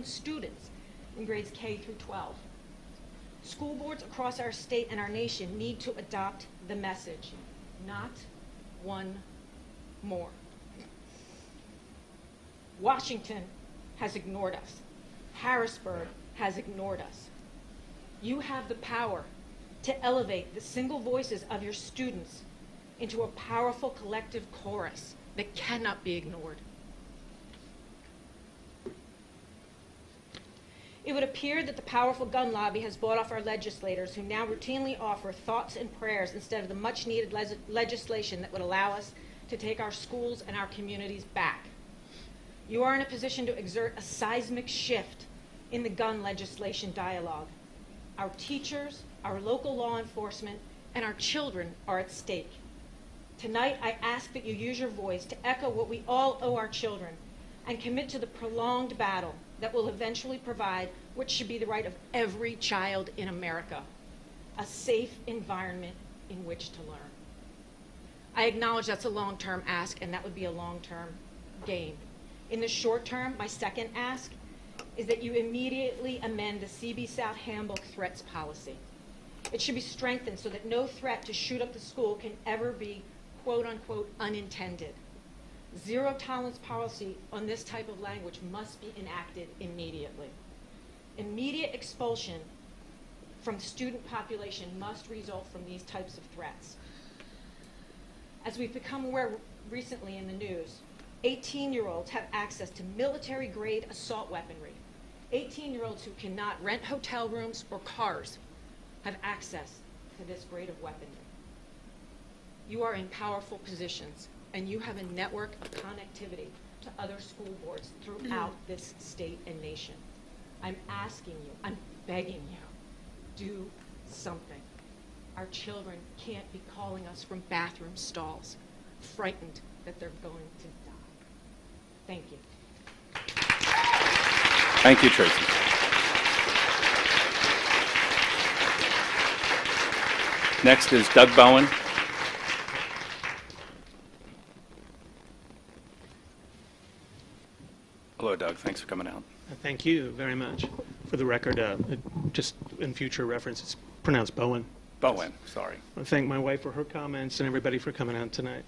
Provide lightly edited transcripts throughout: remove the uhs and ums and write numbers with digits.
million students in grades K through 12. School boards across our state and our nation need to adopt the message, not one more. Washington has ignored us. Harrisburg has ignored us. You have the power to elevate the single voices of your students into a powerful collective chorus that cannot be ignored. It would appear that the powerful gun lobby has bought off our legislators, who now routinely offer thoughts and prayers instead of the much-needed legislation that would allow us to take our schools and our communities back. You are in a position to exert a seismic shift in the gun legislation dialogue. Our teachers, our local law enforcement, and our children are at stake. Tonight, I ask that you use your voice to echo what we all owe our children and commit to the prolonged battle that will eventually provide what should be the right of every child in America, a safe environment in which to learn. I acknowledge that's a long-term ask, and that would be a long-term game. In the short term, my second ask is that you immediately amend the CB South Handbook threats policy. It should be strengthened so that no threat to shoot up the school can ever be quote-unquote unintended. Zero tolerance policy on this type of language must be enacted immediately. Immediate expulsion from the student population must result from these types of threats. As we've become aware recently in the news, 18-year-olds have access to military-grade assault weaponry. 18-year-olds who cannot rent hotel rooms or cars have access to this grade of weaponry. You are in powerful positions, and you have a network of connectivity to other school boards throughout this state and nation. I'm asking you, I'm begging you, do something. Our children can't be calling us from bathroom stalls, frightened that they're going to die. Thank you. Thank you, Tracy. Next is Doug Bowen. Hello, Doug. Thanks for coming out. Thank you very much. For the record, just in future reference, it's pronounced Bowen. Bowen, sorry. I want to thank my wife for her comments and everybody for coming out tonight.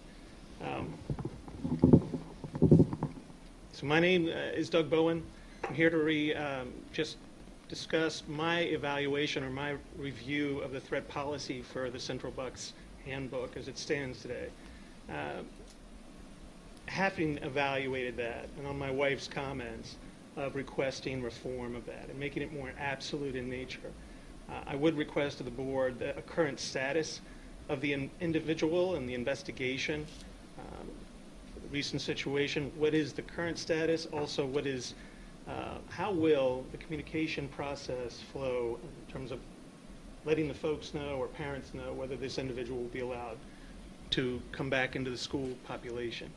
So my name is Doug Bowen. I'm here to just discuss my evaluation or my review of the threat policy for the Central Bucks Handbook as it stands today. Having evaluated that, and on my wife's comments of requesting reform of that and making it more absolute in nature, I would request to the board a current status of the individual and the investigation, the recent situation. What is the current status? Also, what is, how will the communication process flow in terms of letting the folks know or parents know whether this individual will be allowed to come back into the school population?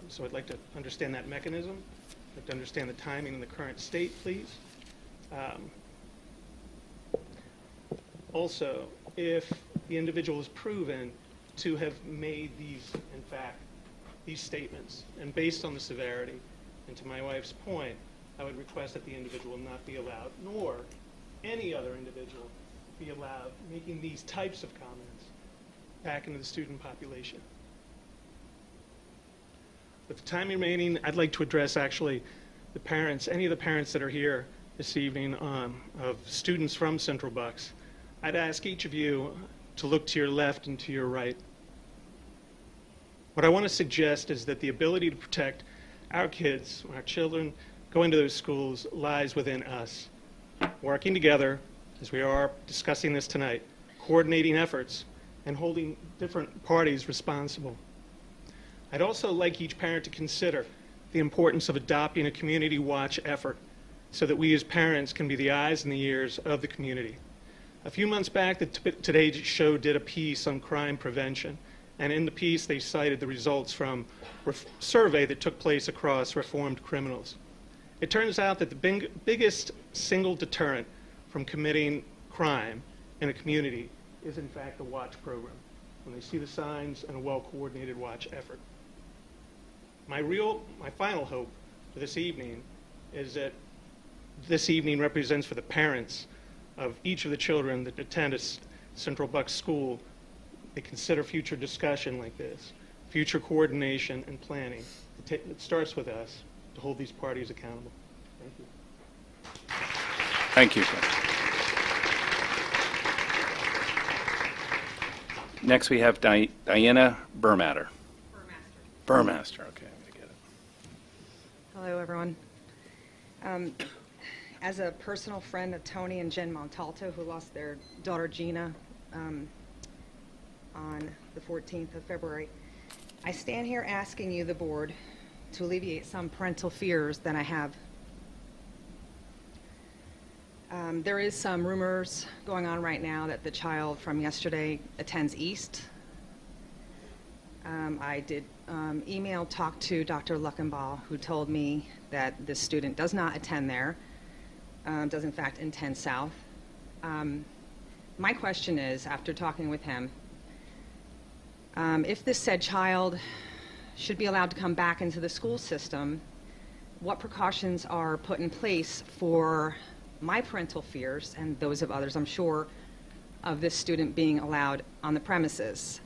So I'd like to understand that mechanism. I'd like to understand the timing and the current state, please. Also, if the individual is proven to have made these, in fact, these statements, and based on the severity, and to my wife's point, I would request that the individual not be allowed, nor any other individual be allowed making these types of comments back into the student population. With the time remaining, I'd like to address actually the parents, any of the parents that are here this evening of students from Central Bucks. I'd ask each of you to look to your left and to your right. What I want to suggest is that the ability to protect our kids, our children going to those schools, lies within us. Working together, as we are discussing this tonight, coordinating efforts, and holding different parties responsible. I'd also like each parent to consider the importance of adopting a community watch effort so that we as parents can be the eyes and the ears of the community. A few months back, the Today Show did a piece on crime prevention, and in the piece they cited the results from a survey that took place across reformed criminals. It turns out that the biggest single deterrent from committing crime in a community is in fact a watch program, when they see the signs and a well-coordinated watch effort. My final hope for this evening is that this evening represents for the parents of each of the children that attend a Central Bucks school, they consider future discussion like this, future coordination and planning. It starts with us to hold these parties accountable. Thank you. Thank you. Next, we have Diana Burmaster. Burmaster, okay, I'm going to get it. Hello, everyone. As a personal friend of Tony and Jen Montalto, who lost their daughter Gina on the 14th of February, I stand here asking you, the board, to alleviate some parental fears that I have. There is some rumors going on right now that the child from yesterday attends East. I did talk to Dr. Luckenbaugh, who told me that this student does not attend there, does in fact attend South. My question is, after talking with him, if this said child should be allowed to come back into the school system, what precautions are put in place for my parental fears, and those of others, I'm sure, of this student being allowed on the premises?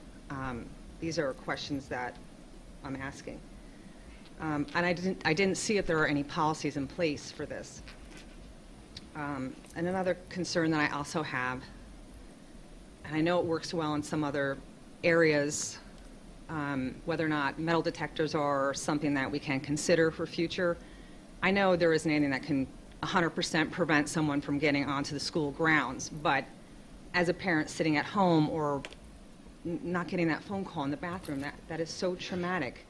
These are questions that I'm asking. And I didn't see if there are any policies in place for this. And another concern that I also have, and I know it works well in some other areas, whether or not metal detectors are something that we can consider for future. I know there isn't anything that can 100% prevent someone from getting onto the school grounds, but as a parent sitting at home or not getting that phone call in the bathroom, that is so traumatic.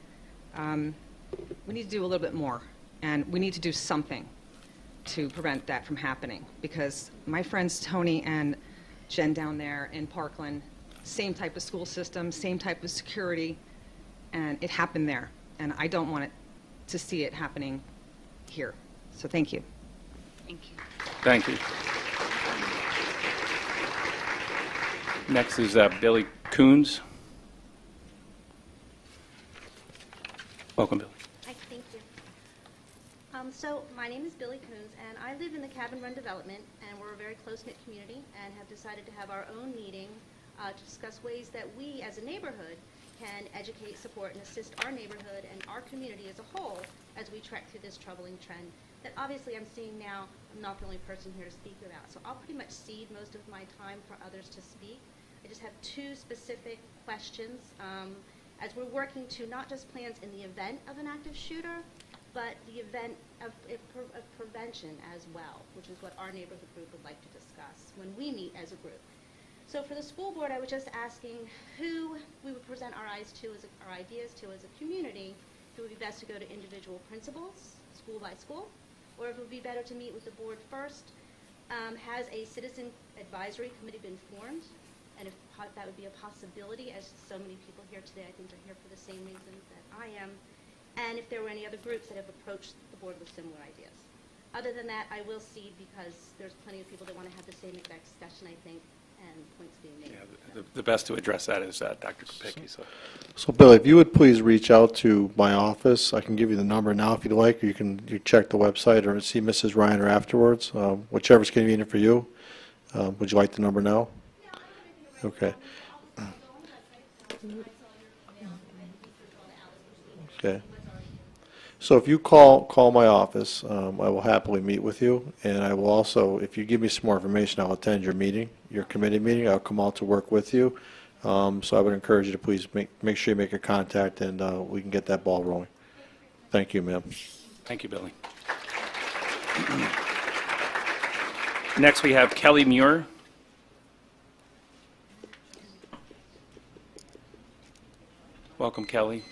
We need to do a little bit more, and we need to do something to prevent that from happening, because my friends Tony and Jen down there in Parkland, same type of school system, same type of security, and it happened there, and I don't want to see it happening here. So thank you. Thank you. Thank you. Next is Billy Coons. Welcome, Billy. Hi, thank you. So my name is Billy Coons, and I live in the Cabin Run development, and we're a very close-knit community and have decided to have our own meeting to discuss ways that we as a neighborhood can educate, support, and assist our neighborhood and our community as a whole as we trek through this troubling trend that obviously I'm seeing now. I'm not the only person here to speak about, so I'll pretty much cede most of my time for others to speak. I just have two specific questions as we're working to not just plans in the event of an active shooter, but the event of prevention as well, which is what our neighborhood group would like to discuss when we meet as a group. So for the school board, I was just asking who we would present our ideas to as a community. If it would be best to go to individual principals, school by school, or if it would be better to meet with the board first. Has a citizen advisory committee been formed? And if that would be a possibility, as so many people here today, I think, are here for the same reasons that I am. And if there were any other groups that have approached the board with similar ideas. Other than that, I will cede because there's plenty of people that want to have the same exact discussion, I think, and points being made. Yeah, the best to address that is Dr. Kopicki. So, Bill, if you would please reach out to my office, I can give you the number now if you'd like, or you check the website or see Mrs. Reiner afterwards, whichever's convenient for you. Would you like the number now? Okay. Okay. So if you call my office, I will happily meet with you, and I will also, if you give me some more information, I'll attend your meeting, your committee meeting. I'll come out to work with you. So I would encourage you to please make sure you make a contact, and we can get that ball rolling. Thank you, ma'am. Thank you, Billy. Next, we have Kelly Muir. Welcome, Kelly.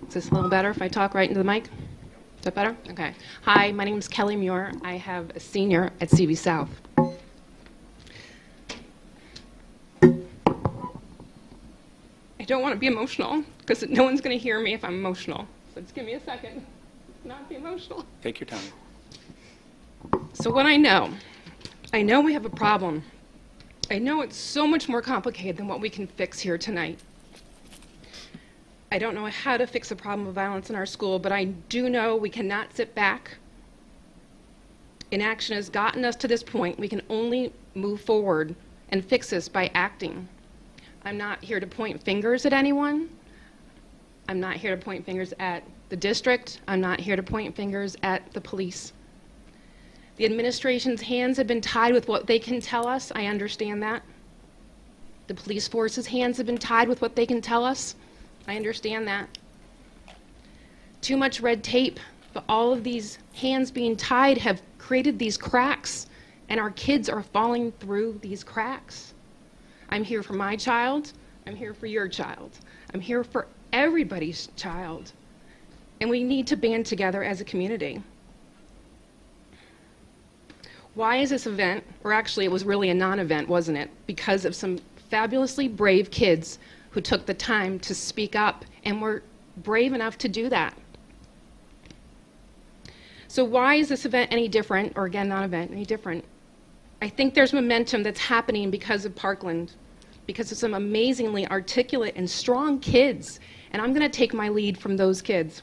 Is this a little better if I talk right into the mic? Is that better? Okay. Hi, my name is Kelly Muir. I have a senior at CV South. I don't want to be emotional because no one's going to hear me if I'm emotional. So just give me a second. Not be emotional. Take your time. So what I know we have a problem. I know it's so much more complicated than what we can fix here tonight. I don't know how to fix the problem of violence in our school, but I do know we cannot sit back. Inaction has gotten us to this point. We can only move forward and fix this by acting. I'm not here to point fingers at anyone. I'm not here to point fingers at the district. I'm not here to point fingers at the police. The administration's hands have been tied with what they can tell us. I understand that. The police force's hands have been tied with what they can tell us. I understand that. Too much red tape, but all of these hands being tied have created these cracks, and our kids are falling through these cracks. I'm here for my child. I'm here for your child. I'm here for everybody's child. And we need to band together as a community. Why is this event, or actually it was really a non-event, wasn't it? Because of some fabulously brave kids who took the time to speak up and were brave enough to do that. So why is this event any different, or again, non-event, any different? I think there's momentum that's happening because of Parkland, because of some amazingly articulate and strong kids, and I'm going to take my lead from those kids.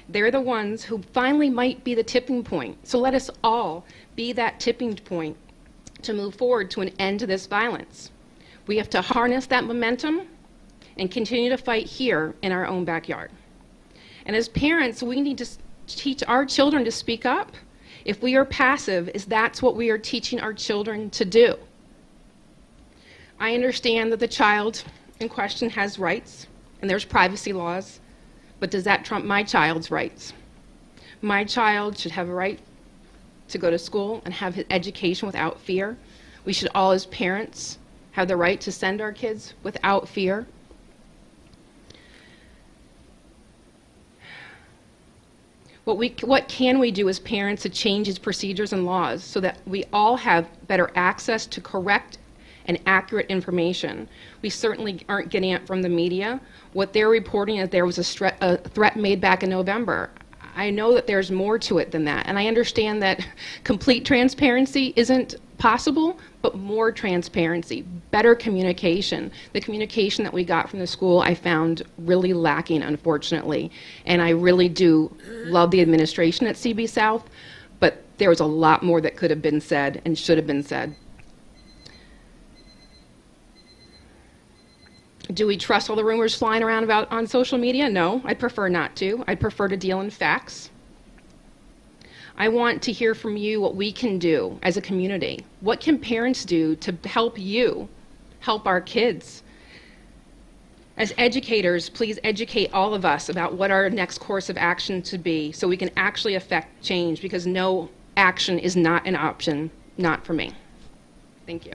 They're the ones who finally might be the tipping point. So let us all be that tipping point to move forward to an end to this violence. We have to harness that momentum and continue to fight here in our own backyard. And as parents, we need to teach our children to speak up. If we are passive, that's what we are teaching our children to do. I understand that the child in question has rights, and there's privacy laws, but does that trump my child's rights? My child should have a right to go to school and have his education without fear. We should all, as parents, have the right to send our kids without fear. What can we do as parents to change these procedures and laws so that we all have better access to correct and accurate information? We certainly aren't getting it from the media. What they're reporting is there was a threat made back in November. I know that there's more to it than that, and I understand that complete transparency isn't possible, but more transparency, better communication. The communication that we got from the school I found really lacking, unfortunately, and I really do love the administration at CB South, but there was a lot more that could have been said and should have been said. Do we trust all the rumors flying around about on social media? No, I'd prefer not to. I'd prefer to deal in facts. I want to hear from you what we can do as a community. What can parents do to help you, help our kids? As educators, please educate all of us about what our next course of action should be so we can actually affect change, because no action is not an option, not for me. Thank you.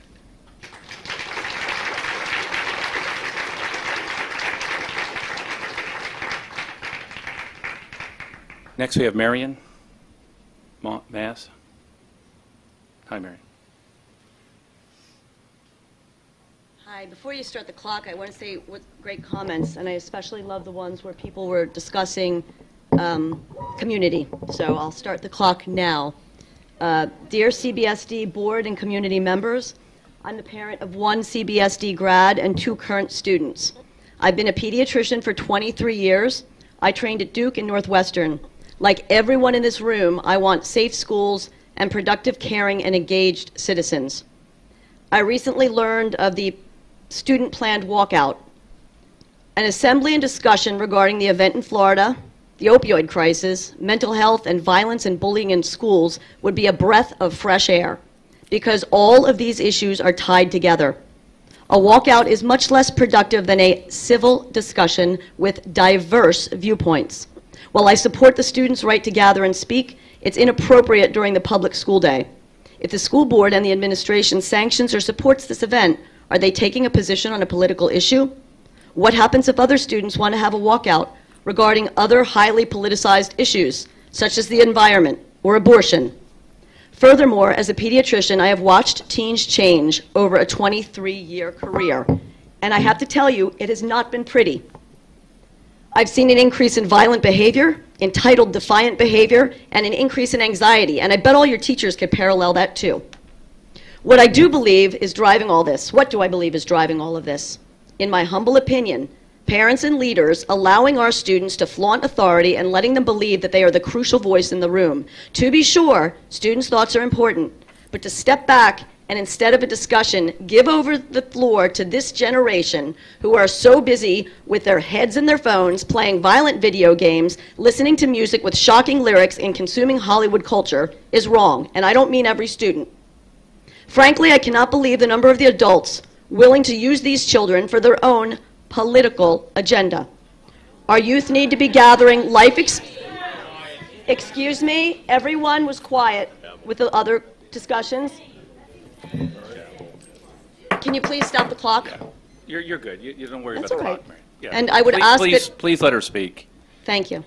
Next, we have Marion Mass. Hi, Marion. Hi. Before you start the clock, I want to say what great comments, and I especially love the ones where people were discussing community. So I'll start the clock now. Dear CBSD board and community members, I'm the parent of one CBSD grad and 2 current students. I've been a pediatrician for 23 years. I trained at Duke and Northwestern. Like everyone in this room, I want safe schools and productive, caring, and engaged citizens. I recently learned of the student-planned walkout. An assembly and discussion regarding the event in Florida, the opioid crisis, mental health, and violence and bullying in schools would be a breath of fresh air, because all of these issues are tied together. A walkout is much less productive than a civil discussion with diverse viewpoints. While I support the students' right to gather and speak, it's inappropriate during the public school day. If the school board and the administration sanctions or supports this event, are they taking a position on a political issue? What happens if other students want to have a walkout regarding other highly politicized issues, such as the environment or abortion? Furthermore, as a pediatrician, I have watched teens change over a 23-year career, and I have to tell you, it has not been pretty. I've seen an increase in violent behavior, entitled defiant behavior, and an increase in anxiety, and I bet all your teachers could parallel that too. What I do believe is driving all this. What do I believe is driving all of this? In my humble opinion, parents and leaders allowing our students to flaunt authority and letting them believe that they are the crucial voice in the room. To be sure, students' thoughts are important, but to step back and instead of a discussion, give over the floor to this generation who are so busy with their heads in their phones, playing violent video games, listening to music with shocking lyrics, and consuming Hollywood culture is wrong, and I don't mean every student. Frankly, I cannot believe the number of the adults willing to use these children for their own political agenda. Our youth need to be gathering Excuse me, everyone was quiet with the other discussions. Can you please stop the clock? Yeah. You're good. You don't worry That's about the all right. clock, Mary. Yeah. And I would ask that... Please let her speak. Thank you.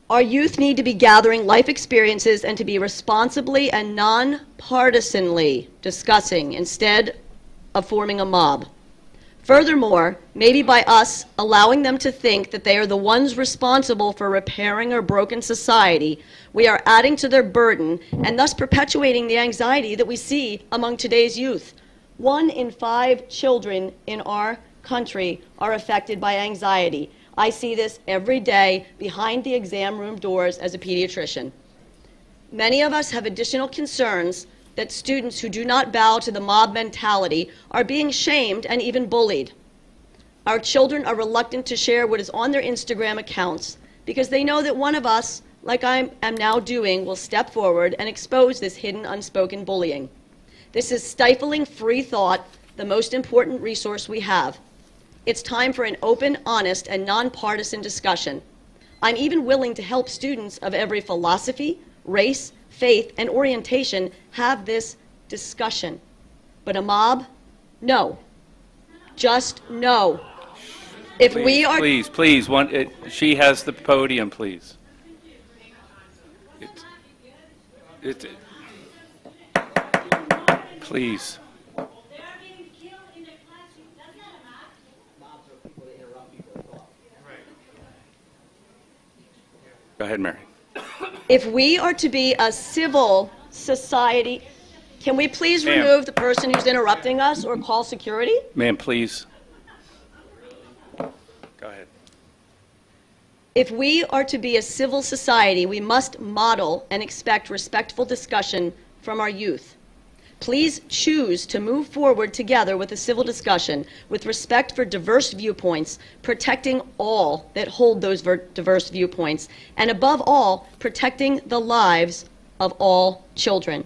Our youth need to be gathering life experiences and to be responsibly and non-partisanly discussing instead of forming a mob. Furthermore, maybe by us allowing them to think that they are the ones responsible for repairing our broken society, we are adding to their burden and thus perpetuating the anxiety that we see among today's youth. 1 in 5 children in our country are affected by anxiety. I see this every day behind the exam room doors as a pediatrician. Many of us have additional concerns that students who do not bow to the mob mentality are being shamed and even bullied. Our children are reluctant to share what is on their Instagram accounts because they know that one of us, like I am now doing, will step forward and expose this hidden, unspoken bullying. This is stifling free thought, the most important resource we have. It's time for an open, honest, and nonpartisan discussion. I'm even willing to help students of every philosophy, race, faith, and orientation have this discussion. But a mob? No. Just no. If Please, we are... Please, she has the podium, please. Please. Go ahead, Mary. If we are to be a civil society, can we please Ma'am. remove the person who's interrupting us or call security? Ma'am, please. Go ahead. If we are to be a civil society, we must model and expect respectful discussion from our youth. Please choose to move forward together with a civil discussion with respect for diverse viewpoints, protecting all that hold those diverse viewpoints, and above all, protecting the lives of all children.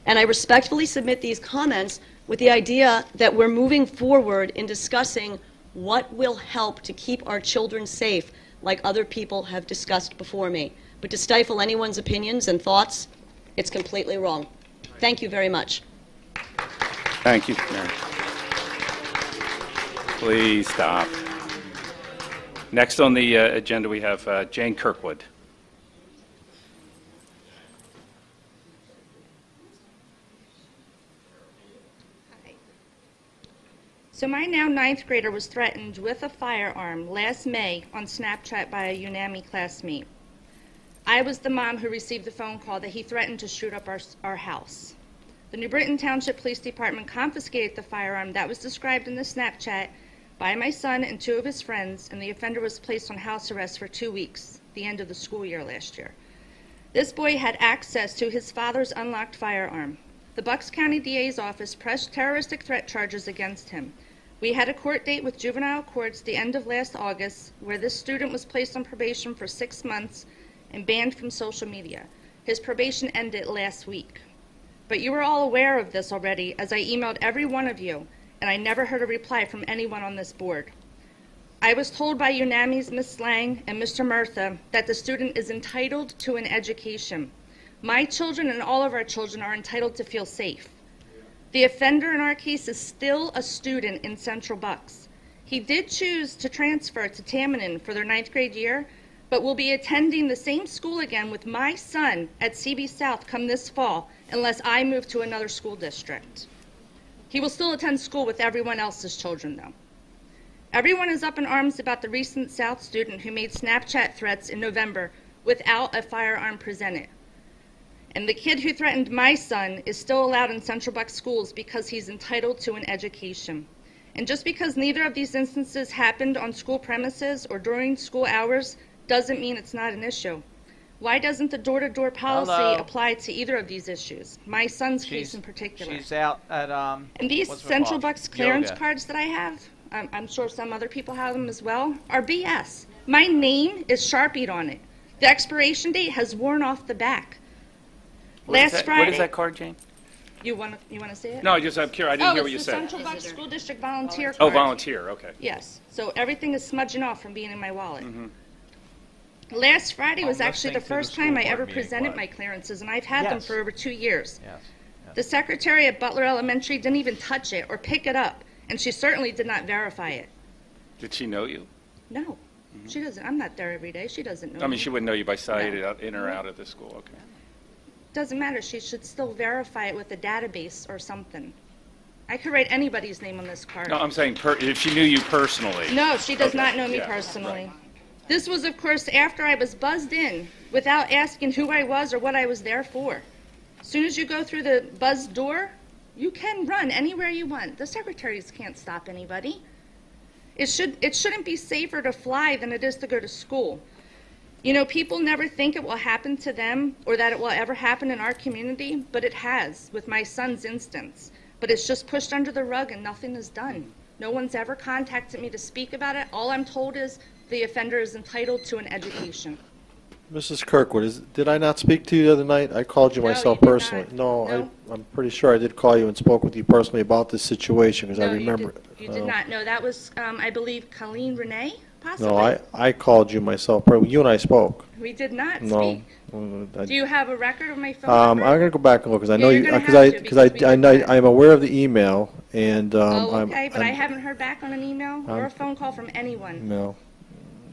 And I respectfully submit these comments with the idea that we're moving forward in discussing what will help to keep our children safe, like other people have discussed before me. But to stifle anyone's opinions and thoughts, it's completely wrong. Thank you very much. Thank you, Mary. Please stop. Next on the agenda, we have Jane Kirkwood. So my now 9th grader was threatened with a firearm last May on Snapchat by a UNAMI classmate. I was the mom who received the phone call that he threatened to shoot up our house. The New Britain Township Police Department confiscated the firearm that was described in the Snapchat by my son and 2 of his friends, and the offender was placed on house arrest for 2 weeks, the end of the school year last year. This boy had access to his father's unlocked firearm. The Bucks County DA's office pressed terroristic threat charges against him. We had a court date with juvenile courts the end of last August, where this student was placed on probation for 6 months and banned from social media. His probation ended last week. But you were all aware of this already, as I emailed every one of you, and I never heard a reply from anyone on this board. I was told by UNAMI's Ms. Lang and Mr. Murtha that the student is entitled to an education. My children and all of our children are entitled to feel safe. The offender in our case is still a student in Central Bucks. He did choose to transfer to Tamanin for their 9th grade year, but will be attending the same school again with my son at CB South come this fall, unless I move to another school district. He will still attend school with everyone else's children, though. Everyone is up in arms about the recent South student who made Snapchat threats in November without a firearm presented. And the kid who threatened my son is still allowed in Central Bucks schools because he's entitled to an education. And just because neither of these instances happened on school premises or during school hours doesn't mean it's not an issue. Why doesn't the door-to-door policy Hello. apply to either of these issues? My son's case in particular. She's out at, And these what's it Central called? Bucks clearance Yoga. cards that I have, I'm sure some other people have them as well, are BS. My name is Sharpied on it. The expiration date has worn off the back. Last Friday. What is that card, Jane? You want to see it? No, I'm curious. I didn't hear what you it's the said. Central Bucks School District volunteer Oh, card. volunteer, okay. Yes. So everything is smudging off from being in my wallet. Mm-hmm. Last Friday was I'm actually the listening to the first school time I board ever meeting, presented what? my clearances, and I've had them Yes. for over 2 years. Yes. The secretary at Butler Elementary didn't even touch it or pick it up, and she certainly did not verify it. Did she know you? No, she doesn't. I'm not there every day. She doesn't know I mean, me. she wouldn't know you by sight, No. in or out of the school, okay. Doesn't matter. She should still verify it with a database or something. I could write anybody's name on this card. No, I'm saying if she knew you personally. No, she does Okay, not know me yeah, personally. right. This was, of course, after I was buzzed in without asking who I was or what I was there for. As soon as you go through the buzzed door, you can run anywhere you want. The secretaries can't stop anybody. It shouldn't be safer to fly than it is to go to school. You know, people never think it will happen to them or that it will ever happen in our community, but it has with my son's instance. But it's just pushed under the rug and nothing is done. No one's ever contacted me to speak about it. All I'm told is the offender is entitled to an education. Mrs. Kirkwood, did I not speak to you the other night? I called you No, myself you did personally. not. No, No. I'm pretty sure I did call you and spoke with you personally about this situation, because I No, remember. you did not. No, that was, I believe, Colleen Renee, possibly? No, I called you myself. You and I spoke. We did not No. speak. I- Do you have a record of my phone I'm number? going to go back and look, because I know Yeah, you, you're gonna because have to, because we did that. I'm aware of the email, and Oh, I'm. okay, but I I'm- haven't heard back on an email or a phone call from anyone. No.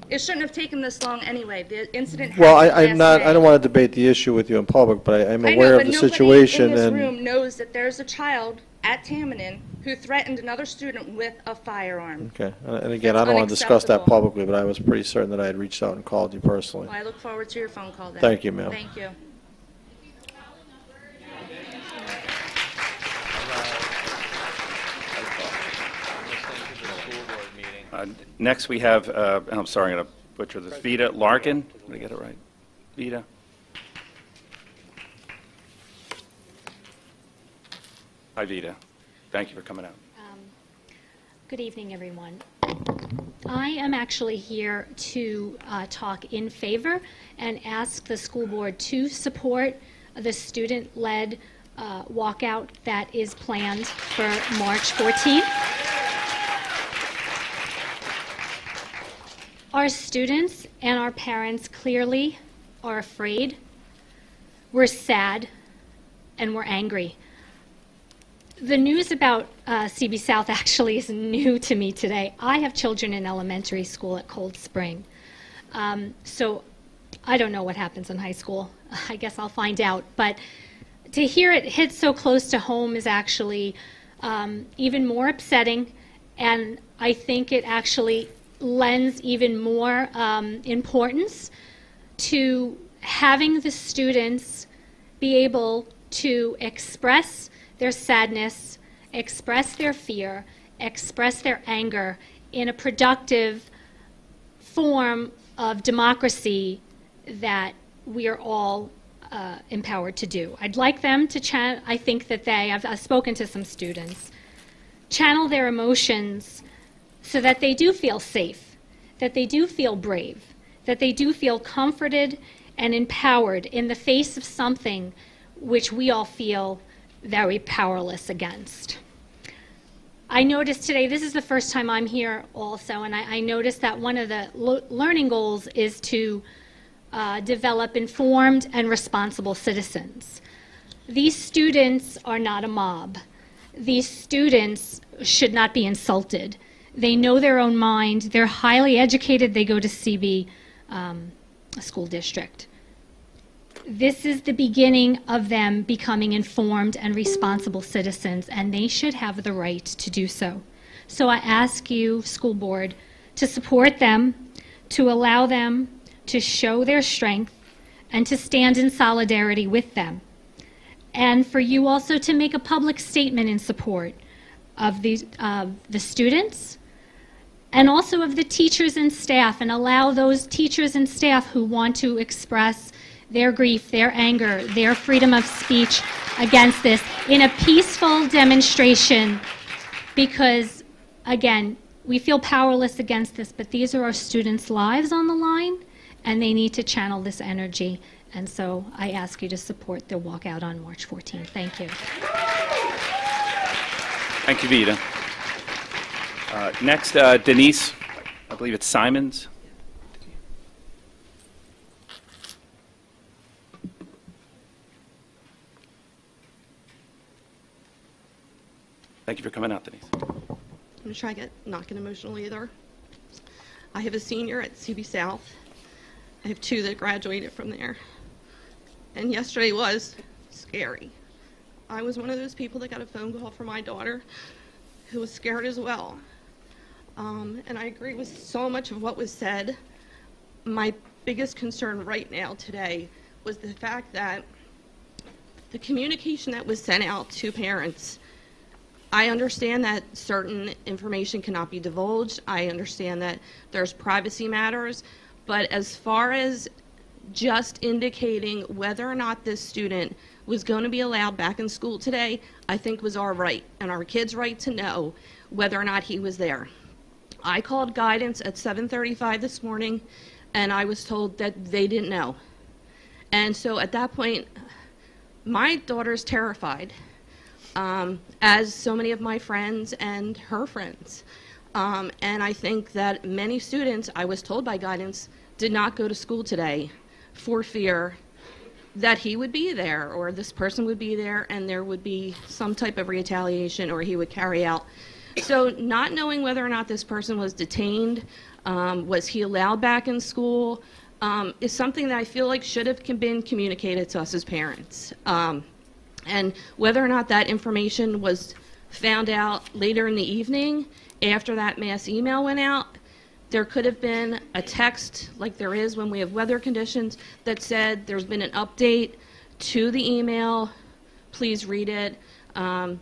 It shouldn't have taken this long anyway. The incident Well, happened I'm not, last I don't May. want to debate the issue with you in public, but I'm I know, aware but of the nobody situation, in this and. room knows that there's a child at Tamanin who threatened another student with a firearm. Okay, and again, I That's don't want to discuss that unacceptable. publicly, but I was pretty certain that I had reached out and called you personally. Well, I look forward to your phone call then. Thank you, ma'am. Thank you. Next, we have, I'm sorry, I'm going to butcher this, Vita Larkin. Did I get it right? Vita? Hi, Vita. Thank you for coming out. Good evening, everyone. I am actually here to talk in favor and ask the school board to support the student-led walkout that is planned for March 14th. Our students and our parents clearly are afraid. We're sad and we're angry. The news about CB South actually is new to me today. I have children in elementary school at Cold Spring. So I don't know what happens in high school. I guess I'll find out. But to hear it hit so close to home is actually even more upsetting. And I think it actually lends even more importance to having the students be able to express their sadness, express their fear, express their anger in a productive form of democracy that we are all empowered to do. I'd like them to I think that I've spoken to some students, channel their emotions so that they do feel safe, that they do feel brave, that they do feel comforted and empowered in the face of something which we all feel very powerless against. I noticed today, this is the first time I'm here also, and I noticed that one of the learning goals is to develop informed and responsible citizens. These students are not a mob. These students should not be insulted. They know their own mind. They're highly educated. They go to CB school district. This is the beginning of them becoming informed and responsible citizens, and they should have the right to do so. So I ask you, school board, to support them, to allow them to show their strength, and to stand in solidarity with them. And for you also to make a public statement in support of the students and also of the teachers and staff, and allow those teachers and staff who want to express their grief, their anger, their freedom of speech against this in a peaceful demonstration, because, again, we feel powerless against this, but these are our students' lives on the line, and they need to channel this energy. And so I ask you to support their walkout on March 14th. Thank you. Thank you, Vida. Next, Denise, I believe it's Simons. Thank you for coming out, Denise. I'm going to try to not get emotional either. I have a senior at CB South. I have two that graduated from there. And yesterday was scary. I was one of those people that got a phone call from my daughter who was scared as well. And I agree with so much of what was said. My biggest concern right now today was the fact that the communication that was sent out to parents, I understand that certain information cannot be divulged. I understand that there's privacy matters. But as far as just indicating whether or not this student was going to be allowed back in school today, I think was our right and our kids' right to know whether or not he was there. I called guidance at 7:35 this morning, and I was told that they didn't know. And so at that point, my daughter's terrified, as so many of my friends and her friends. And I think that many students, I was told by guidance, did not go to school today for fear that he would be there or this person would be there and there would be some type of retaliation or he would carry out. So not knowing whether or not this person was detained, was he allowed back in school, is something that I feel like should have been communicated to us as parents. And whether or not that information was found out later in the evening after that mass email went out, there could have been a text like there is when we have weather conditions that said there's been an update to the email, please read it,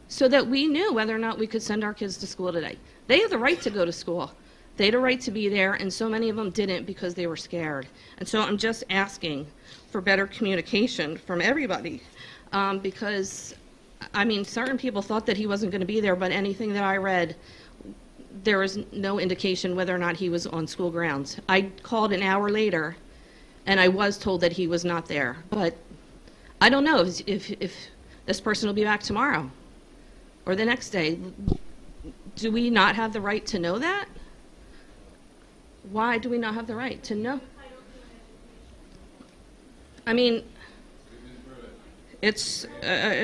so that we knew whether or not we could send our kids to school today. They have the right to go to school. They had a right to be there, and so many of them didn't because they were scared. And so I'm just asking for better communication from everybody, because, I mean, certain people thought that he wasn't going to be there, but anything that I read, there was no indication whether or not he was on school grounds. I called an hour later, and I was told that he was not there. But I don't know if this person will be back tomorrow or the next day. Do we not have the right to know that? Why do we not have the right to know? I mean, it's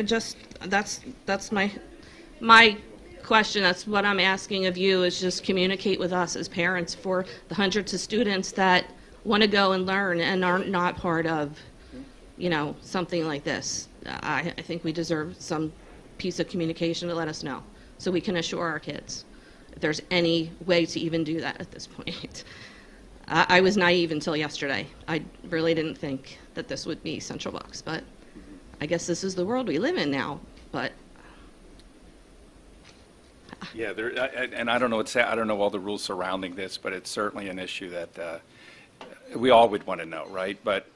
just, that's my question. That's what I'm asking of you, is just communicate with us as parents for the hundreds of students that want to go and learn and are not part of, you know, something like this. I think we deserve some piece of communication to let us know so we can assure our kids if there's any way to even do that at this point. I was naive until yesterday. I really didn't think that this would be Central Bucks, but I guess this is the world we live in now. But yeah, and I don't know I don't know all the rules surrounding this, but it's certainly an issue that we all would want to know, right? But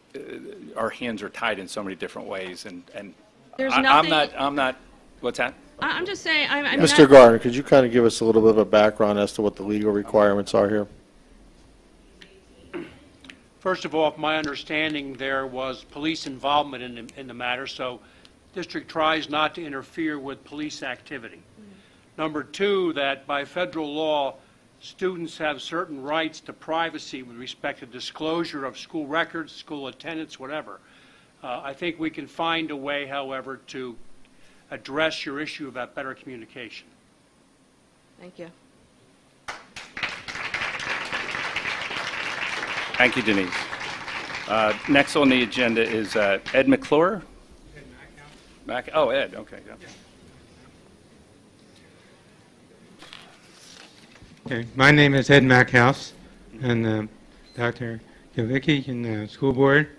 our hands are tied in so many different ways, and there's I'm not. What's that? I'm just saying. Mr. Gardner, could you kind of give us a little bit of a background as to what the legal requirements are here? First of all, my understanding, there was police involvement in the matter, so district tries not to interfere with police activity. Number two, that by federal law, students have certain rights to privacy with respect to disclosure of school records, school attendance, whatever. I think we can find a way, however, to address your issue about better communication. Thank you. Thank you, Denise. Next on the agenda is Ed McClure. Ed, oh, Ed, okay. Yeah. Okay, my name is Ed Mackhouse, and Dr. Yovicki in the school board.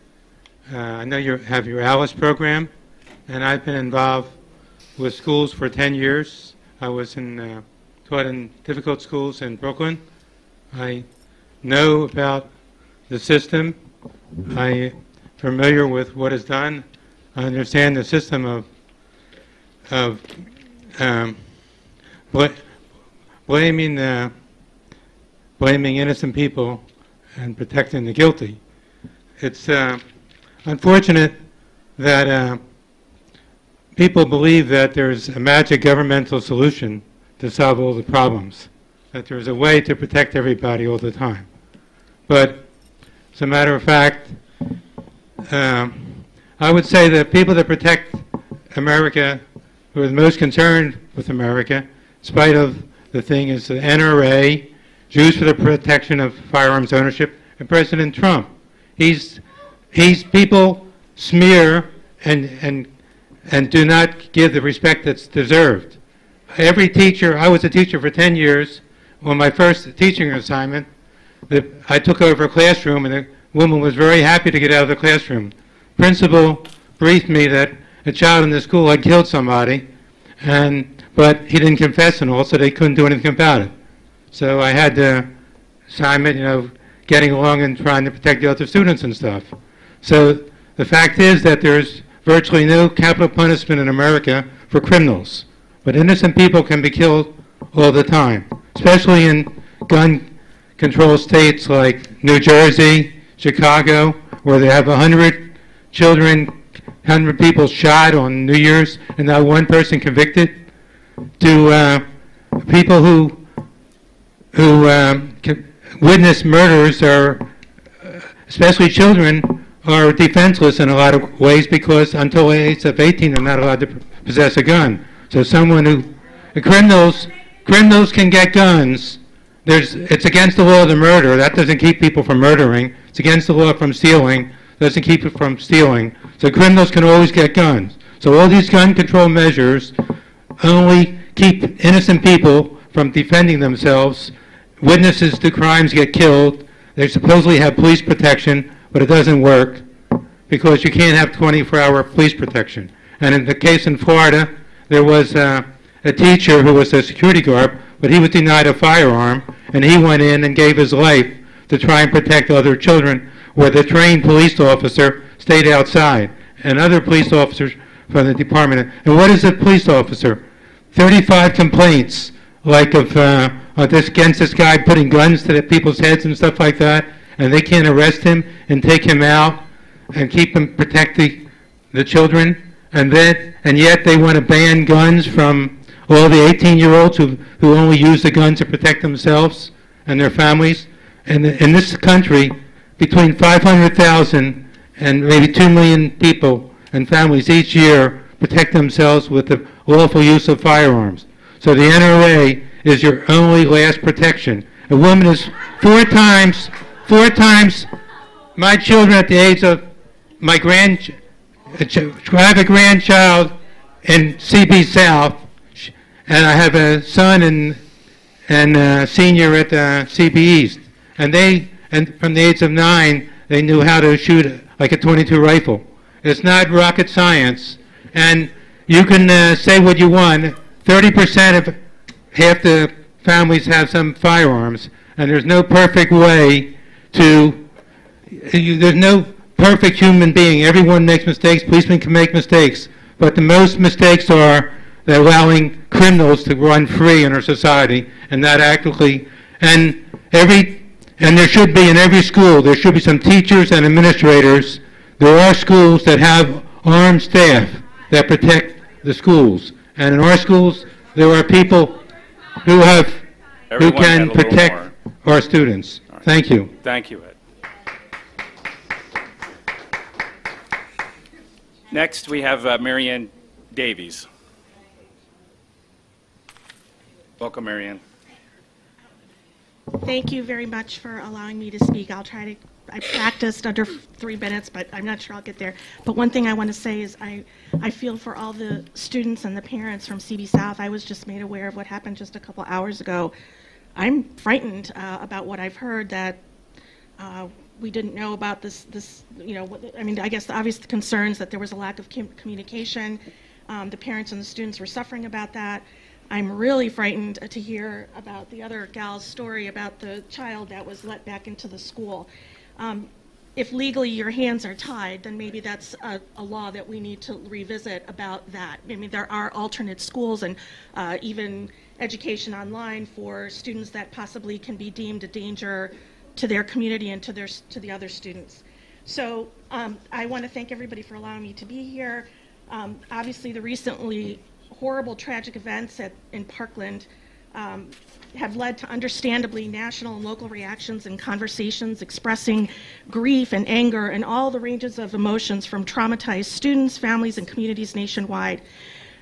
I know you have your ALICE program, and I've been involved with schools for 10 years. I was taught in difficult schools in Brooklyn. I know about the system. I'm familiar with what is done. I understand the system of blaming innocent people and protecting the guilty. It's unfortunate that people believe that there's a magic governmental solution to solve all the problems, that there's a way to protect everybody all the time. But as a matter of fact, I would say that people that protect America, who are the most concerned with America, in spite of the thing, is the NRA, Jews for the Protection of Firearms Ownership, and President Trump. People smear and do not give the respect that's deserved. Every teacher, I was a teacher for 10 years. On my first teaching assignment, I took over a classroom, and the woman was very happy to get out of the classroom. Principal briefed me that a child in the school had killed somebody, but he didn't confess and all, so they couldn't do anything about it. So I had the assignment, getting along and trying to protect the other students and stuff. So the fact is that there's virtually no capital punishment in America for criminals, but innocent people can be killed all the time, especially in gun control states like New Jersey, Chicago, where they have 100 children, 100 people shot on New Year's and not one person convicted. To people who witness murders, especially children, are defenseless in a lot of ways because until the age of 18 they're not allowed to possess a gun. So criminals can get guns. It's against the law to murder. That doesn't keep people from murdering. It's against the law from stealing. Doesn't keep it from stealing. So criminals can always get guns. So all these gun control measures only keep innocent people from defending themselves. Witnesses to crimes get killed. They supposedly have police protection, but it doesn't work because you can't have 24-hour police protection. And in the case in Florida, there was a teacher who was a security guard, but he was denied a firearm, and he went in and gave his life to try and protect other children, where the trained police officer stayed outside, and other police officers from the department. And what is a police officer? 35 complaints, like against this guy putting guns to the people's heads and stuff like that, and they can't arrest him and take him out and keep him protecting the children, and yet they want to ban guns from all the 18-year-olds who only use the guns to protect themselves and their families. And in this country, between 500,000 and maybe 2 million people and families each year protect themselves with the lawful use of firearms. So the NRA is your only last protection. A woman is four times my children at the age of my I have a grandchild in CB South, and I have a son and a senior at CB East. And from the age of 9, they knew how to shoot like a .22 rifle. It's not rocket science. And you can say what you want. 30% of half the families have some firearms, and there's no perfect way there's no perfect human being. Everyone makes mistakes. Policemen can make mistakes. But the most mistakes are allowing criminals to run free in our society and not actively. And there should be in every school, there should be some teachers and administrators. There are schools that have armed staff that protect the schools. And in our schools, there are people who can protect our students. Right. Thank you. Thank you, Ed. Next, we have Marianne Davies. Welcome, Marianne. Thank you very much for allowing me to speak. I practiced under 3 minutes, but I'm not sure I'll get there. But one thing I want to say is I feel for all the students and the parents from CB South. I was just made aware of what happened just a couple hours ago. I'm frightened about what I've heard, that we didn't know about this, I mean, I guess the obvious concerns that there was a lack of communication. The parents and the students were suffering about that. I'm really frightened to hear about the other gal's story about the child that was let back into the school. If legally your hands are tied, then maybe that's a law that we need to revisit about that. I mean, there are alternate schools and even education online for students that possibly can be deemed a danger to their community and to the other students. So I want to thank everybody for allowing me to be here. Obviously, the recently horrible, tragic events in Parkland have led to understandably national and local reactions and conversations expressing grief and anger and all the ranges of emotions from traumatized students, families, and communities nationwide.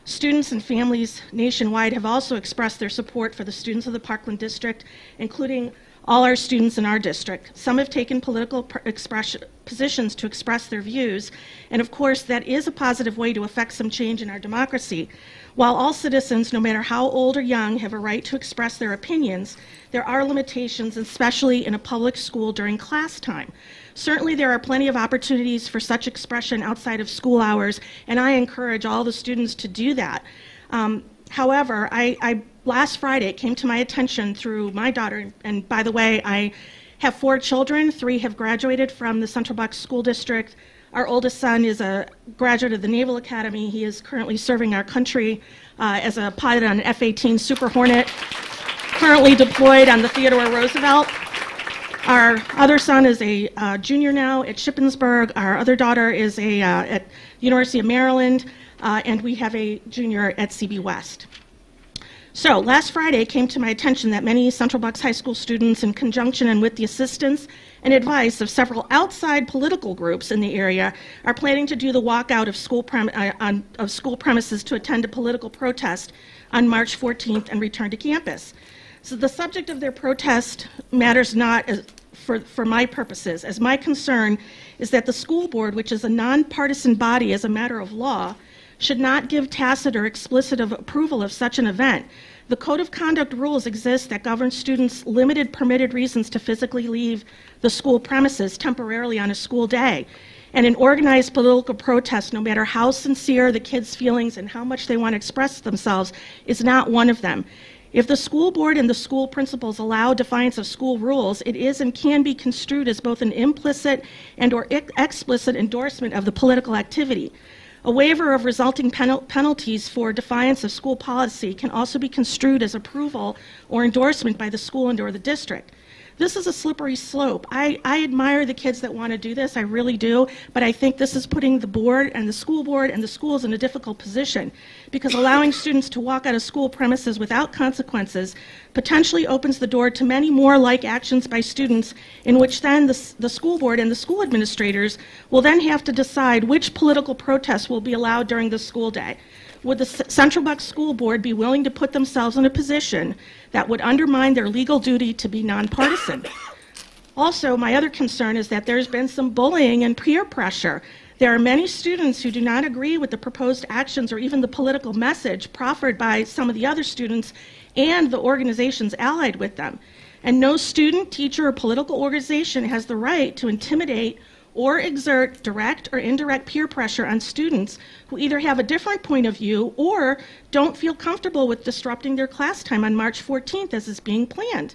Students and families nationwide have also expressed their support for the students of the Parkland District, including all our students in our district. Some have taken political positions to express their views, and of course that is a positive way to affect some change in our democracy. While all citizens, no matter how old or young, have a right to express their opinions, there are limitations, especially in a public school during class time. Certainly there are plenty of opportunities for such expression outside of school hours, and I encourage all the students to do that. However, last Friday it came to my attention through my daughter, and by the way, I have 4 children. 3 have graduated from the Central Bucks School District. Our oldest son is a graduate of the Naval Academy. He is currently serving our country as a pilot on an F-18 Super Hornet, currently deployed on the Theodore Roosevelt. Our other son is a junior now at Shippensburg. Our other daughter is at University of Maryland, and we have a junior at CB West. So last Friday it came to my attention that many Central Bucks High School students, in conjunction and with the assistance and advice of several outside political groups in the area, are planning to do the walkout of school premises to attend a political protest on March 14th and return to campus. So the subject of their protest matters not for my purposes, as my concern is that the school board, which is a nonpartisan body as a matter of law, should not give tacit or explicit approval of such an event. The Code of Conduct rules exist that govern students' limited permitted reasons to physically leave the school premises temporarily on a school day. And an organized political protest, no matter how sincere the kids' feelings and how much they want to express themselves, is not one of them. If the school board and the school principals allow defiance of school rules, it is and can be construed as both an implicit and or explicit endorsement of the political activity. A waiver of resulting penalties for defiance of school policy can also be construed as approval or endorsement by the school and or the district. This is a slippery slope. I admire the kids that want to do this, I really do, but I think this is putting the board and the schools in a difficult position, because allowing students to walk out of school premises without consequences potentially opens the door to many more like actions by students, in which then the school board and the school administrators will then have to decide which political protests will be allowed during the school day. Would the Central Bucks School Board be willing to put themselves in a position that would undermine their legal duty to be nonpartisan? Also, my other concern is that there's been some bullying and peer pressure. There are many students who do not agree with the proposed actions or even the political message proffered by some of the other students and the organizations allied with them. And no student, teacher, or political organization has the right to intimidate or exert direct or indirect peer pressure on students who either have a different point of view or don't feel comfortable with disrupting their class time on March 14th as is being planned.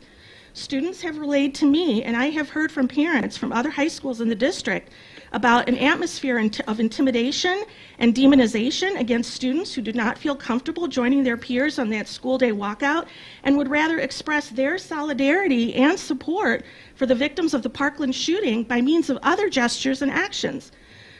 Students have relayed to me, and I have heard from parents from other high schools in the district, about an atmosphere of intimidation and demonization against students who do not feel comfortable joining their peers on that school day walkout and would rather express their solidarity and support for the victims of the Parkland shooting by means of other gestures and actions.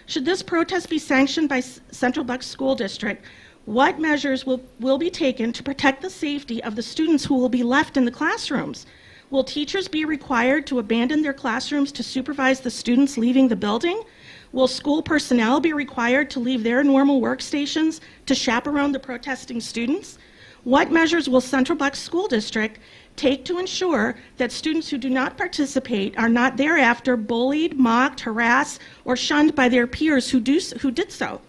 Should this protest be sanctioned by Central Bucks School District, what measures will be taken to protect the safety of the students who will be left in the classrooms? Will teachers be required to abandon their classrooms to supervise the students leaving the building? Will school personnel be required to leave their normal workstations to chaperone the protesting students? What measures will Central Bucks School District take to ensure that students who do not participate are not thereafter bullied, mocked, harassed, or shunned by their peers who did so?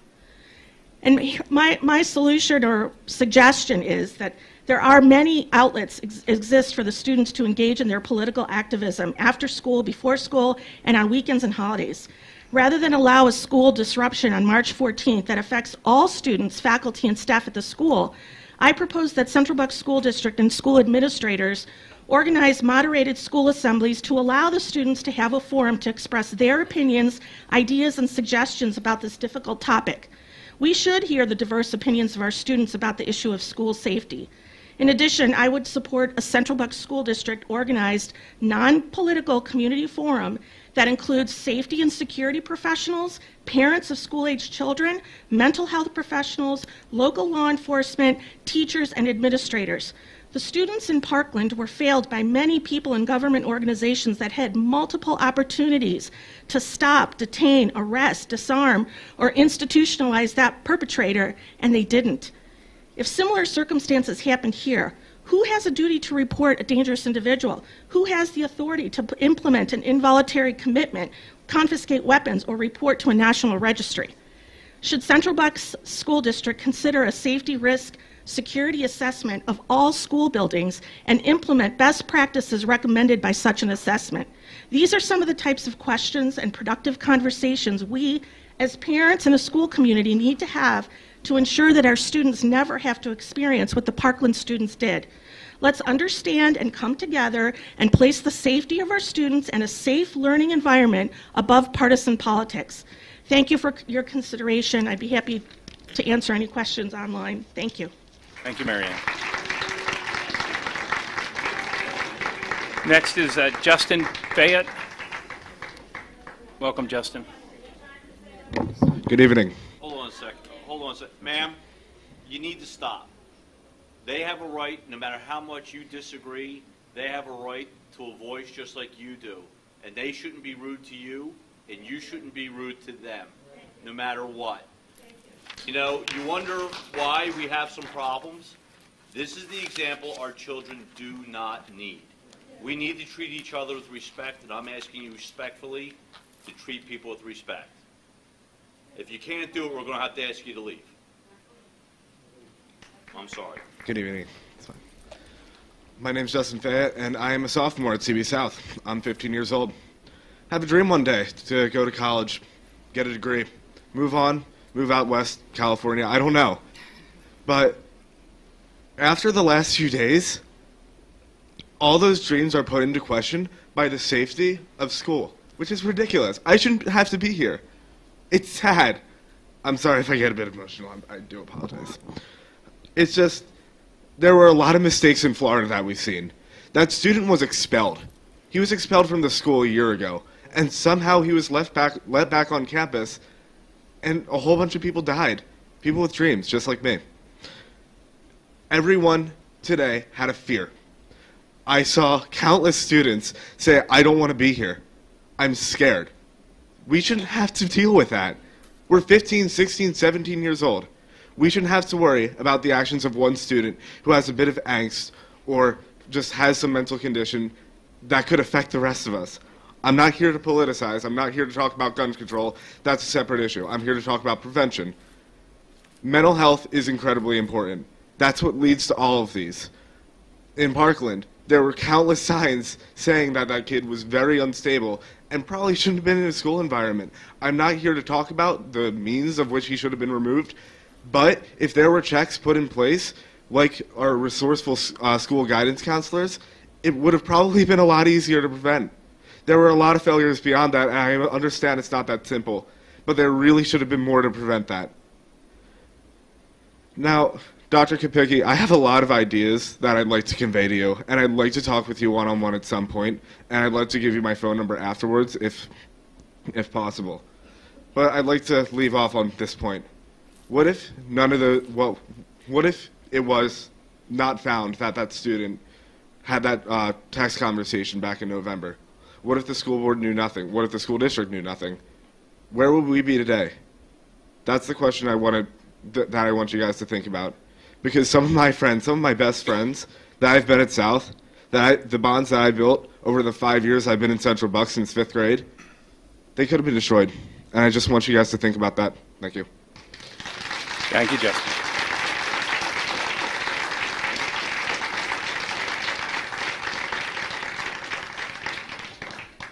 And my solution or suggestion is that there are many outlets exist for the students to engage in their political activism after school, before school, and on weekends and holidays. Rather than allow a school disruption on March 14th that affects all students, faculty, and staff at the school, I propose that Central Bucks School District and school administrators organize moderated school assemblies to allow the students to have a forum to express their opinions, ideas, and suggestions about this difficult topic. We should hear the diverse opinions of our students about the issue of school safety. In addition, I would support a Central Bucks School District organized, non-political community forum that includes safety and security professionals, parents of school-aged children, mental health professionals, local law enforcement, teachers, and administrators. The students in Parkland were failed by many people and government organizations that had multiple opportunities to stop, detain, arrest, disarm, or institutionalize that perpetrator, and they didn't. If similar circumstances happened here, who has a duty to report a dangerous individual? Who has the authority to implement an involuntary commitment, confiscate weapons, or report to a national registry? Should Central Bucks School District consider a safety risk security assessment of all school buildings and implement best practices recommended by such an assessment? These are some of the types of questions and productive conversations we, as parents and a school community, need to have to ensure that our students never have to experience what the Parkland students did. Let's understand and come together and place the safety of our students and a safe learning environment above partisan politics. Thank you for your consideration. I'd be happy to answer any questions online. Thank you. Thank you, Marianne. Next is Justin Fayette. Welcome, Justin. Good evening. Hold on a second. Hold on a second. Ma'am, you need to stop. They have a right, no matter how much you disagree, they have a right to a voice just like you do. And they shouldn't be rude to you, and you shouldn't be rude to them, no matter what. You know, you wonder why we have some problems. This is the example our children do not need. We need to treat each other with respect, and I'm asking you respectfully to treat people with respect. If you can't do it, we're going to have to ask you to leave. I'm sorry. Good evening. My name's Justin Fayette, and I am a sophomore at CB South. I'm 15 years old. I have a dream one day to go to college, get a degree, move on, move out west, California. I don't know. But after the last few days, all those dreams are put into question by the safety of school, which is ridiculous. I shouldn't have to be here. It's sad. I'm sorry if I get a bit emotional. I do apologize. It's just, there were a lot of mistakes in Florida that we've seen. That student was expelled. He was expelled from the school a year ago, and somehow he was let back on campus, and a whole bunch of people died. People with dreams, just like me. Everyone today had a fear. I saw countless students say, I don't want to be here. I'm scared. We shouldn't have to deal with that. We're 15, 16, 17 years old. We shouldn't have to worry about the actions of one student who has a bit of angst or just has some mental condition that could affect the rest of us. I'm not here to politicize. I'm not here to talk about gun control. That's a separate issue. I'm here to talk about prevention. Mental health is incredibly important. That's what leads to all of these. In Parkland, there were countless signs saying that that kid was very unstable and probably shouldn't have been in a school environment. I'm not here to talk about the means of which he should have been removed, but if there were checks put in place, like our resourceful school guidance counselors, it would have probably been a lot easier to prevent. There were a lot of failures beyond that, and I understand it's not that simple, but there really should have been more to prevent that. Now, Dr. Kopicki, I have a lot of ideas that I'd like to convey to you, and I'd like to talk with you one-on-one at some point, and I'd like to give you my phone number afterwards, if possible. But I'd like to leave off on this point. What if what if it was not found that that student had that text conversation back in November? What if the school board knew nothing? What if the school district knew nothing? Where would we be today? That's the question I want you guys to think about. Because some of my friends, some of my best friends that I've been at South, the bonds that I built over the 5 years I've been in Central Bucks since 5th grade, they could have been destroyed. And I just want you guys to think about that. Thank you. Thank you, Justin.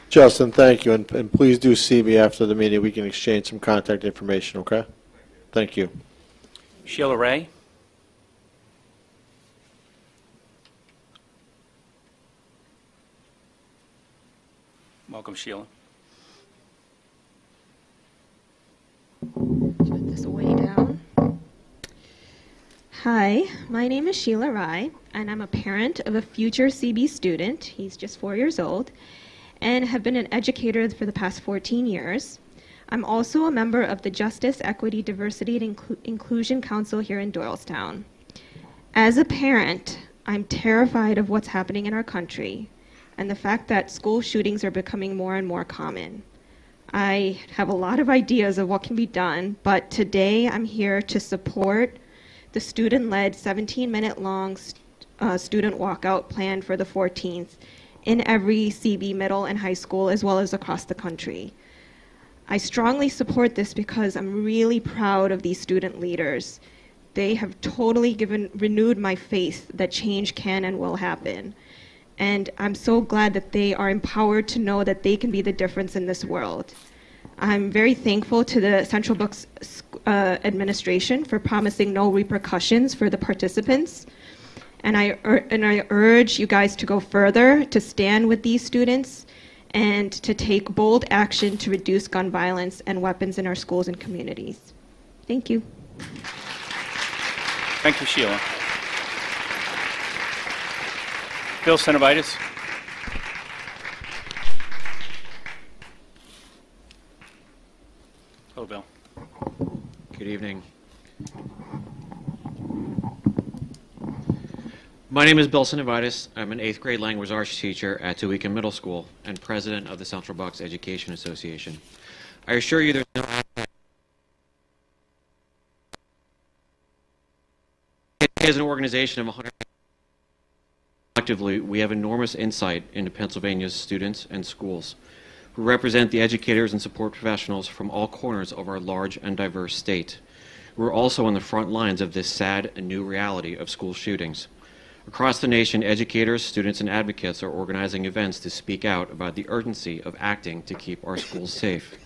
Justin, thank you, and please do see me after the meeting. We can exchange some contact information, okay? Thank you. Sheila Ray. Welcome, Sheila. Put this way down. Hi, my name is Sheila Rai, and I'm a parent of a future CB student. He's just 4 years old, and have been an educator for the past 14 years. I'm also a member of the Justice, Equity, Diversity, and Inclusion Council here in Doylestown. As a parent, I'm terrified of what's happening in our country and the fact that school shootings are becoming more and more common. I have a lot of ideas of what can be done, but today I'm here to support the student-led 17-minute-long student walkout planned for the 14th in every CB middle and high school, as well as across the country. I strongly support this because I'm really proud of these student leaders. They have totally renewed my faith that change can and will happen. And I'm so glad that they are empowered to know that they can be the difference in this world. I'm very thankful to the Central Bucks administration for promising no repercussions for the participants. And I urge you guys to go further, to stand with these students, and to take bold action to reduce gun violence and weapons in our schools and communities. Thank you. Thank you, Sheila. Bill Sinovitis. Hello, Bill. Good evening. My name is Bill Sinovitis. I'm an 8th grade language arts teacher at Tooheycam Middle School and president of the Central Bucks Education Association. I assure you there's no... As an organization of 100... Collectively, we have enormous insight into Pennsylvania's students and schools, who represent the educators and support professionals from all corners of our large and diverse state. We're also on the front lines of this sad and new reality of school shootings. Across the nation, educators, students, and advocates are organizing events to speak out about the urgency of acting to keep our schools safe.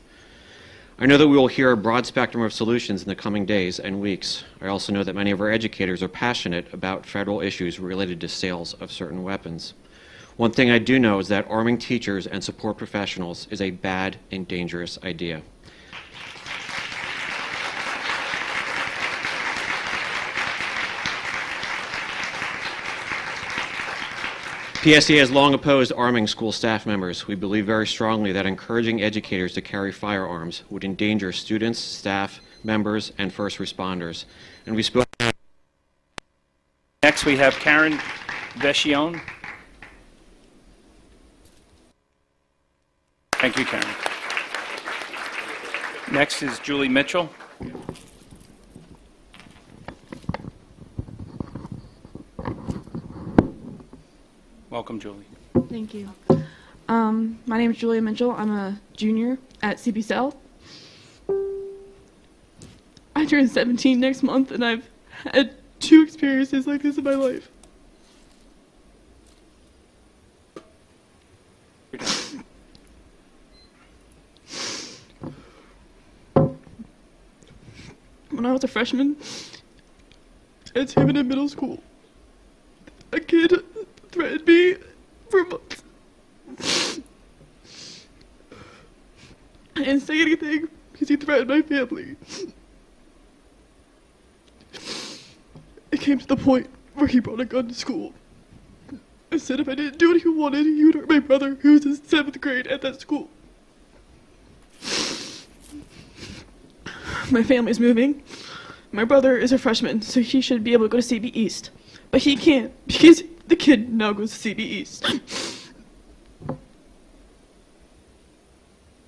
I know that we will hear a broad spectrum of solutions in the coming days and weeks. I also know that many of our educators are passionate about federal issues related to sales of certain weapons. One thing I do know is that arming teachers and support professionals is a bad and dangerous idea. PSE has long opposed arming school staff members. We believe very strongly that encouraging educators to carry firearms would endanger students, staff, members, and first responders. And we spoke. Next, we have Karen Vecchione. Thank you, Karen. Next is Julie Mitchell. Welcome, Julie. Thank you. My name is Julia Mitchell. I'm a junior at CB South. I turn 17 next month, and I've had 2 experiences like this in my life. When I was a freshman at Hampton Middle School, a kid threatened me for months. I didn't say anything because he threatened my family. It came to the point where he brought a gun to school. I said if I didn't do what he wanted, he would hurt my brother, who was in 7th grade at that school. My family's moving. My brother is a freshman, so he should be able to go to CB East. But he can't because the kid now goes to CB East.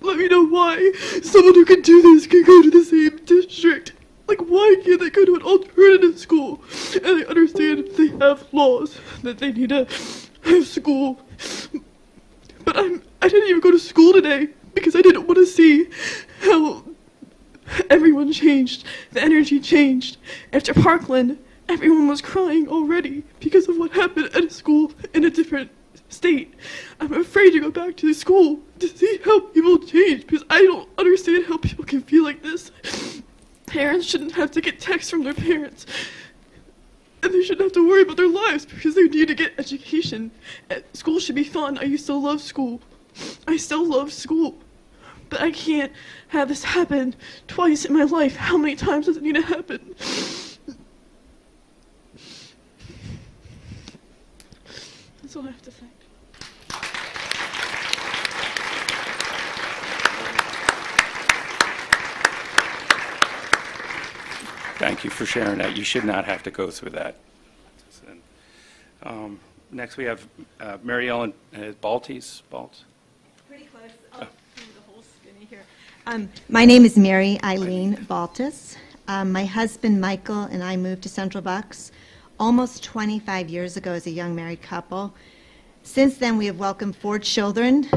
Let me know why someone who can do this can go to the same district. Like, why can't they go to an alternative school? And I understand they have laws that they need to have school. But I didn't even go to school today because I didn't want to see how everyone changed. The energy changed. After Parkland, everyone was crying already because of what happened at a school in a different state. I'm afraid to go back to the school to see how people change because I don't understand how people can feel like this. Parents shouldn't have to get texts from their parents. And they shouldn't have to worry about their lives because they need to get education. School should be fun. I used to love school. I still love school, but I can't have this happen twice in my life. How many times does it need to happen? That's all I have to say. Thank you for sharing that. You should not have to go through that. Next, we have Mary Ellen Baltes. Pretty close. Oh, the whole skinny here. My name is Mary Eileen Baltes. My husband, Michael, and I moved to Central Bucks almost 25 years ago as a young married couple. Since then, we have welcomed 4 children,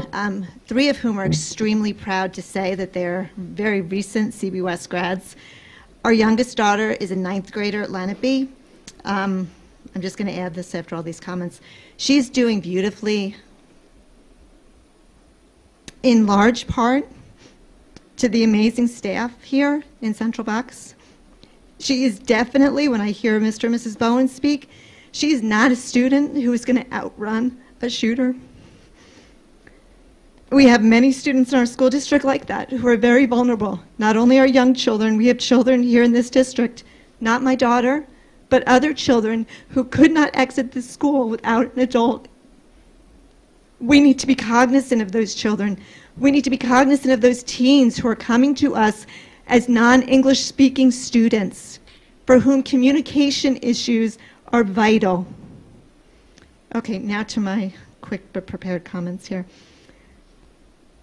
3 of whom are extremely proud to say that they're very recent CB West grads. Our youngest daughter is a 9th grader at Lenape. I'm just going to add this after all these comments. She's doing beautifully, in large part to the amazing staff here in Central Bucks. She is definitely, when I hear Mr. and Mrs. Bowen speak, she is not a student who is going to outrun a shooter. We have many students in our school district like that who are very vulnerable. Not only our young children, we have children here in this district, not my daughter, but other children who could not exit this school without an adult. We need to be cognizant of those children. We need to be cognizant of those teens who are coming to us as non-English speaking students for whom communication issues are vital. Okay, now to my quick but prepared comments here.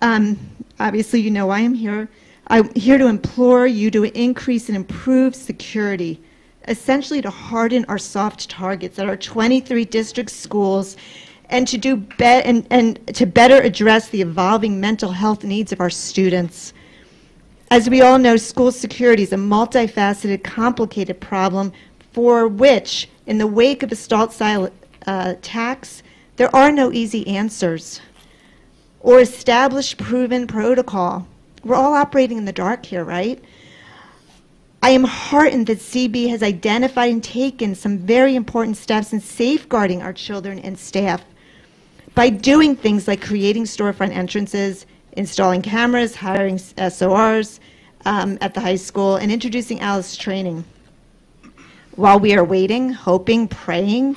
Obviously, you know why I'm here. I'm here to implore you to increase and improve security, essentially to harden our soft targets at our 23 district schools and to do and to better address the evolving mental health needs of our students. As we all know, school security is a multifaceted, complicated problem for which, in the wake of assault-style attacks, there are no easy answers or established, proven protocol. We're all operating in the dark here, right? I am heartened that CB has identified and taken some very important steps in safeguarding our children and staff by doing things like creating storefront entrances, installing cameras, hiring SORs at the high school, and introducing ALICE training. While we are waiting, hoping, praying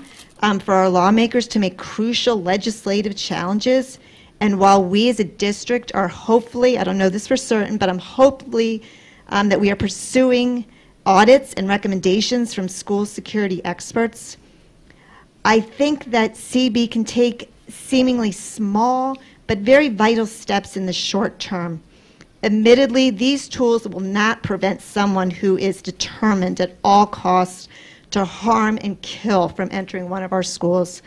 for our lawmakers to make crucial legislative challenges, and while we as a district are hopefully, I don't know this for certain, but I'm hopefully that we are pursuing audits and recommendations from school security experts, I think that CB can take seemingly small but very vital steps in the short term. Admittedly, these tools will not prevent someone who is determined at all costs to harm and kill from entering one of our schools.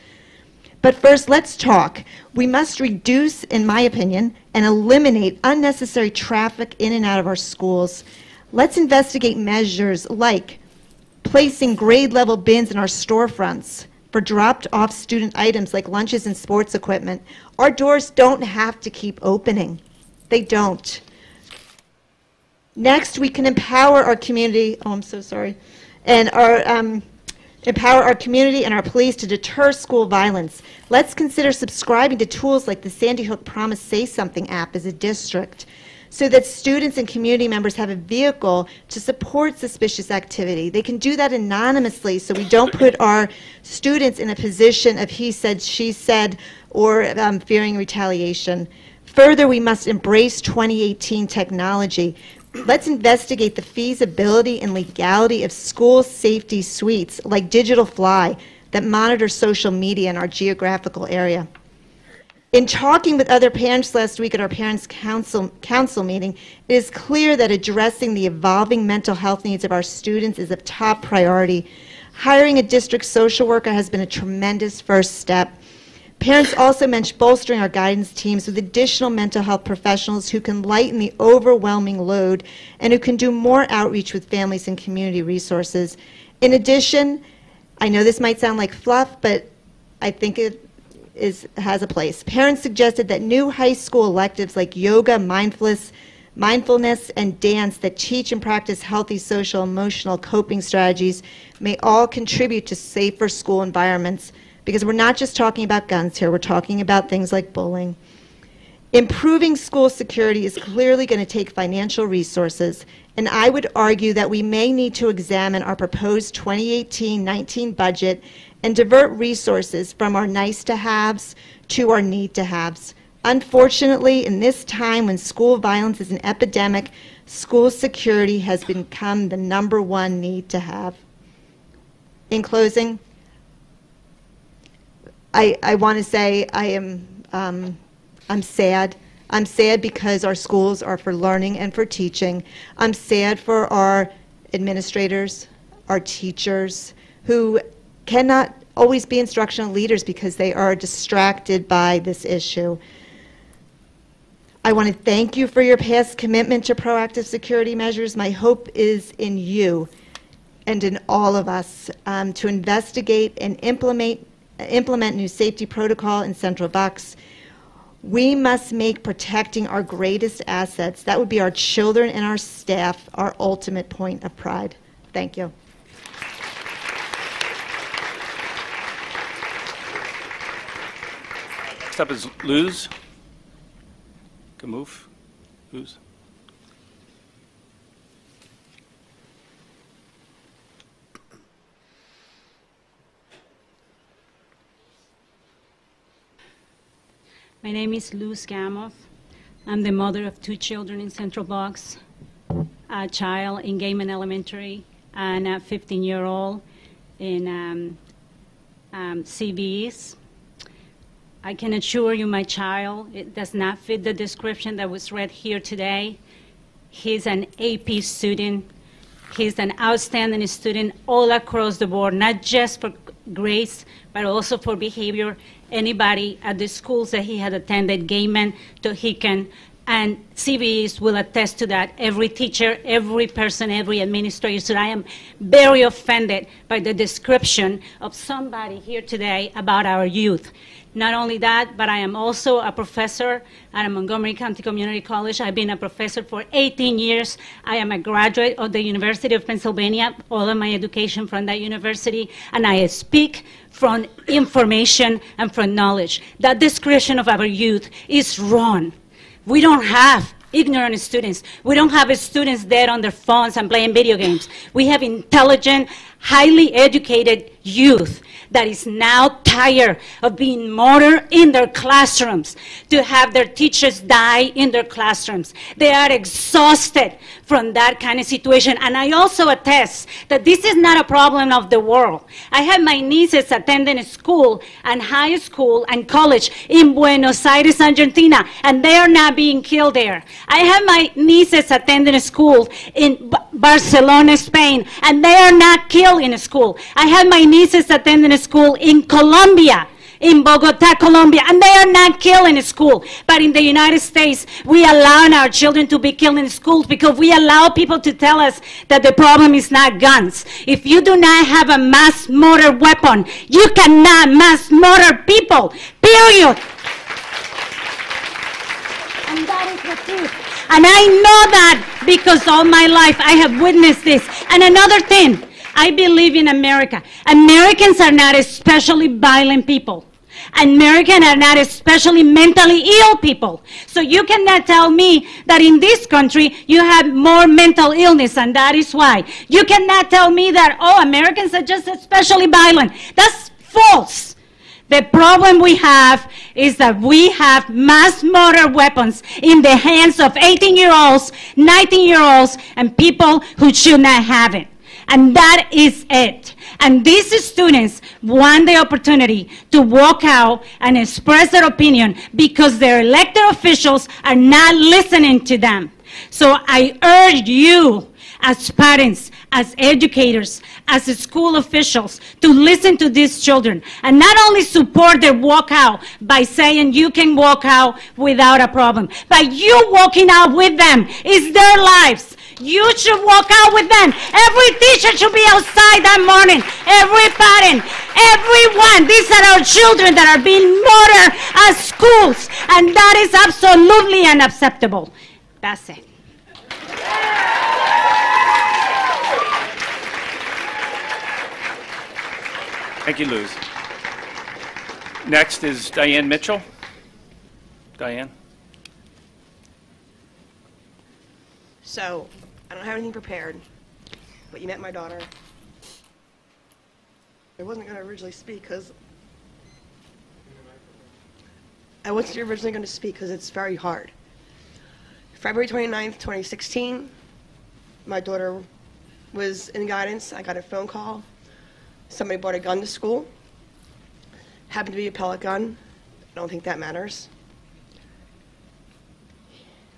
But first, let's talk. We must reduce, in my opinion, and eliminate unnecessary traffic in and out of our schools. Let's investigate measures like placing grade-level bins in our storefronts for dropped-off student items like lunches and sports equipment. Our doors don't have to keep opening. They don't. Next, we can empower our community, and empower our community and our police to deter school violence. Let's consider subscribing to tools like the Sandy Hook Promise Say Something app as a district so that students and community members have a vehicle to support suspicious activity. They can do that anonymously so we don't put our students in a position of he said, she said, or fearing retaliation. Further, we must embrace 2018 technology. Let's investigate the feasibility and legality of school safety suites like Digital Fly that monitor social media in our geographical area. In talking with other parents last week at our Parents' Council meeting, it is clear that addressing the evolving mental health needs of our students is a top priority. Hiring a district social worker has been a tremendous first step. Parents also mentioned bolstering our guidance teams with additional mental health professionals who can lighten the overwhelming load and who can do more outreach with families and community resources. In addition, I know this might sound like fluff, but I think it has a place. Parents suggested that new high school electives like yoga, mindfulness, and dance that teach and practice healthy social emotional coping strategies may all contribute to safer school environments. Because we're not just talking about guns here, we're talking about things like bullying. Improving school security is clearly going to take financial resources, and I would argue that we may need to examine our proposed 2018-19 budget and divert resources from our nice-to-haves to our need-to-haves. Unfortunately, in this time when school violence is an epidemic, school security has become the #1 need to have. In closing, I want to say I'm sad. I'm sad because our schools are for learning and for teaching. I'm sad for our administrators, our teachers, who cannot always be instructional leaders because they are distracted by this issue. I want to thank you for your past commitment to proactive security measures. My hope is in you and in all of us to investigate and implement new safety protocol in Central Bucks. We must make protecting our greatest assets, that would be our children and our staff, our ultimate point of pride. Thank you. Next up is Luz. Move. Luz. My name is Luz Gamoth. I'm the mother of 2 children in Central Bucks, a child in Gaiman Elementary and a 15-year-old in CBEs. I can assure you my child, it does not fit the description that was read here today. He's an AP student. He's an outstanding student all across the board, not just for grades, but also for behavior. Anybody at the schools that he had attended, Gaiman, Tohican, and CBEs will attest to that. Every teacher, every person, every administrator. So I am very offended by the description of somebody here today about our youth. Not only that, but I am also a professor at Montgomery County Community College. I've been a professor for 18 years. I am a graduate of the University of Pennsylvania, all of my education from that university, and I speak from information and from knowledge. That description of our youth is wrong. We don't have ignorant students. We don't have students dead on their phones and playing video games. We have intelligent, highly educated youth that is now tired of being murdered in their classrooms, to have their teachers die in their classrooms. They are exhausted from that kind of situation. And I also attest that this is not a problem of the world. I have my nieces attending school and high school and college in Buenos Aires, Argentina, and they are not being killed there. I have my nieces attending school in Barcelona, Spain, and they are not killed in school. I have my nieces attending school in Colombia, in Bogota, Colombia, and they are not killed in school. But in the United States, we allow our children to be killed in schools because we allow people to tell us that the problem is not guns. If you do not have a mass murder weapon, you cannot mass murder people, period. And that is the truth. And I know that because all my life I have witnessed this. And another thing, I believe in America. Americans are not especially violent people. Americans are not especially mentally ill people. So you cannot tell me that in this country you have more mental illness, and that is why. You cannot tell me that, oh, Americans are just especially violent. That's false. The problem we have is that we have mass murder weapons in the hands of 18-year-olds, 19-year-olds, and people who should not have it. And that is it. And these students want the opportunity to walk out and express their opinion because their elected officials are not listening to them. So I urge you as parents, as educators, as school officials, to listen to these children and not only support their walkout by saying you can walk out without a problem, but you walking out with them is their lives. You should walk out with them. Every teacher should be outside that morning. Every parent, everyone. These are our children that are being murdered at schools, and that is absolutely unacceptable. That's it. Thank you, Luz. Next is Diane Mitchell. Diane. So I don't have anything prepared, but you met my daughter. I wasn't going to originally speak because it's very hard. February 29th, 2016, my daughter was in guidance. I got a phone call. Somebody brought a gun to school. Happened to be a pellet gun. I don't think that matters.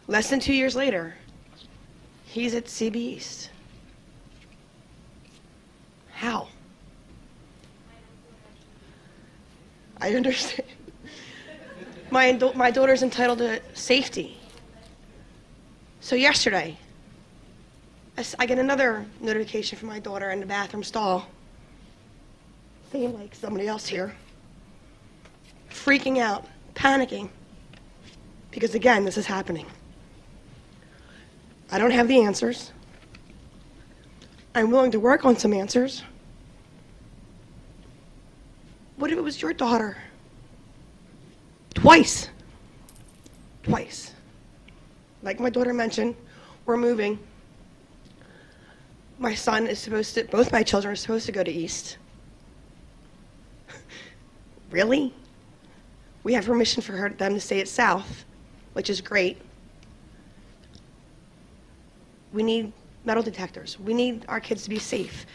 Less than 2 years later, he's at CB East. How? I understand. My daughter's entitled to safety. So yesterday, I get another notification from my daughter in the bathroom stall, saying like somebody else here, freaking out, panicking, because again, this is happening. I don't have the answers. I'm willing to work on some answers. What if it was your daughter? Twice. Like my daughter mentioned, we're moving. My son is both my children are supposed to go to East. Really? We have permission for them to stay at South, which is great. We need metal detectors. We need our kids to be safe.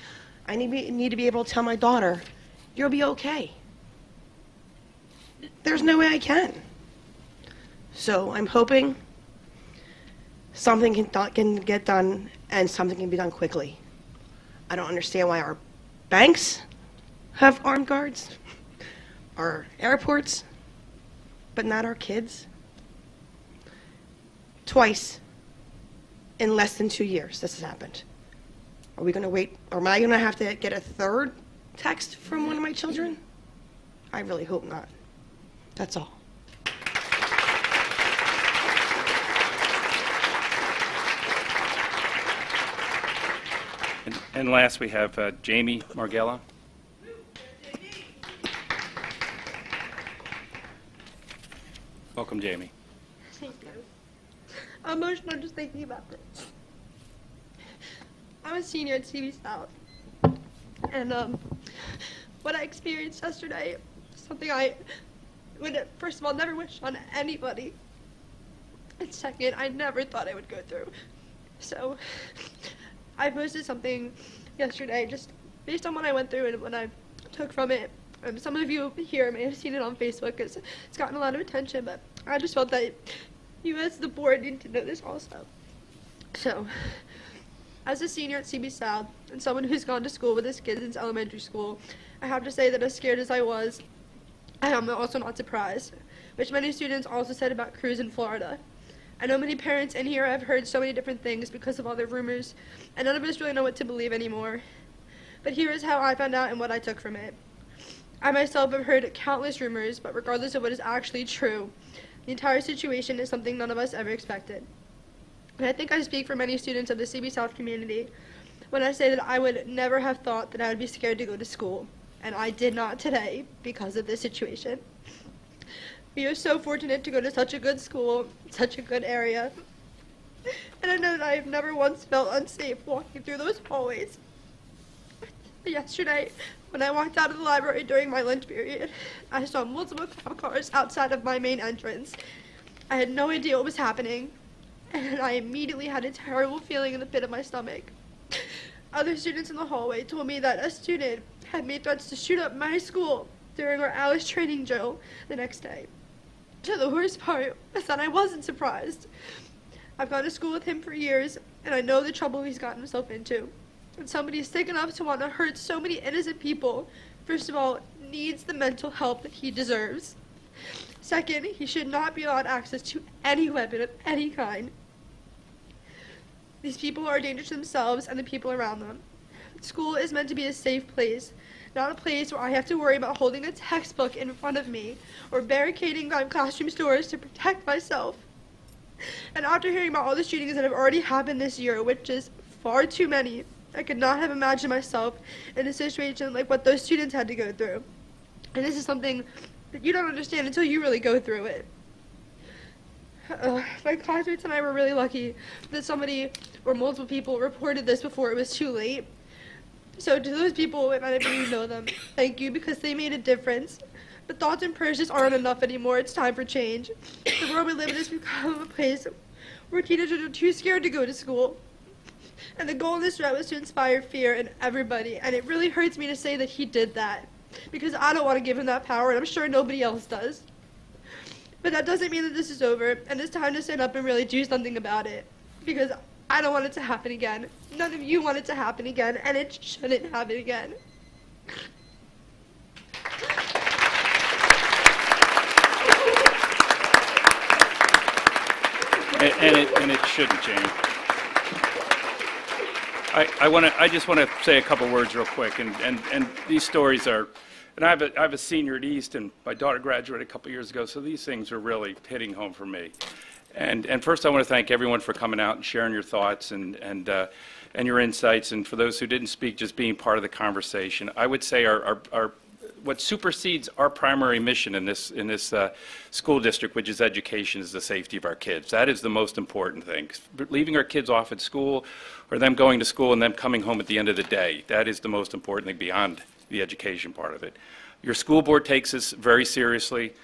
I need to be able to tell my daughter, you'll be okay. There's no way I can. So I'm hoping something can get done and something can be done quickly. I don't understand why our banks have armed guards, our airports, but not our kids. Twice in less than 2 years this has happened. Are we going to wait, or am I going to have to get a third text from one of my children? I really hope not. That's all. And last, we have Jamie Margella. Welcome, Jamie. Thank you. I'm emotional just thinking about this. I'm a senior at CB South, and what I experienced yesterday is something I would, first of all, never wish on anybody, and second, I never thought I would go through. So I posted something yesterday just based on what I went through and what I took from it. Some of you here may have seen it on Facebook because it's gotten a lot of attention, but I just felt that you as the board need to know this also. So, as a senior at CB South and someone who's gone to school with his kids since elementary school, I have to say that as scared as I was, I am also not surprised, which many students also said about Cruz in Florida. I know many parents in here have heard so many different things because of all the rumors, and none of us really know what to believe anymore. But here is how I found out and what I took from it. I myself have heard countless rumors, but regardless of what is actually true, the entire situation is something none of us ever expected. And I think I speak for many students of the CB South community when I say that I would never have thought that I would be scared to go to school, and I did not today because of this situation. We are so fortunate to go to such a good school, such a good area, and I know that I have never once felt unsafe walking through those hallways. But yesterday, when I walked out of the library during my lunch period, I saw multiple cop cars outside of my main entrance. I had no idea what was happening, and I immediately had a terrible feeling in the pit of my stomach. Other students in the hallway told me that a student had made threats to shoot up my school during our Alice training drill the next day. So the worst part is that I wasn't surprised. I've gone to school with him for years, and I know the trouble he's gotten himself into. And somebody sick enough to want to hurt so many innocent people, first of all, needs the mental help that he deserves. Second, he should not be allowed access to any weapon of any kind. These people are a danger to themselves and the people around them. School is meant to be a safe place, not a place where I have to worry about holding a textbook in front of me or barricading my classroom doors to protect myself. And after hearing about all the shootings that have already happened this year, which is far too many, I could not have imagined myself in a situation like what those students had to go through. And this is something that you don't understand until you really go through it. My classmates and I were really lucky that somebody or multiple people reported this before it was too late. So to those people, it might not be you know them, thank you, because they made a difference. But thoughts and prayers just aren't enough anymore. It's time for change. The world we live in has become a place where teenagers are too scared to go to school. And the goal in this route was to inspire fear in everybody. And it really hurts me to say that he did that, because I don't want to give him that power, and I'm sure nobody else does. But that doesn't mean that this is over, and it's time to stand up and really do something about it, because I don't want it to happen again. None of you want it to happen again, and it shouldn't happen again. And it shouldn't, Jane. I just want to say a couple words real quick, and these stories are, and I have a senior at East, and my daughter graduated a couple years ago, so these things are really hitting home for me. And first, I want to thank everyone for coming out and sharing your thoughts and your insights, and for those who didn't speak, just being part of the conversation. I would say what supersedes our primary mission in this school district, which is education, is the safety of our kids. That is the most important thing. Leaving our kids off at school, or them going to school and them coming home at the end of the day, that is the most important thing beyond the education part of it. Your school board takes this very seriously.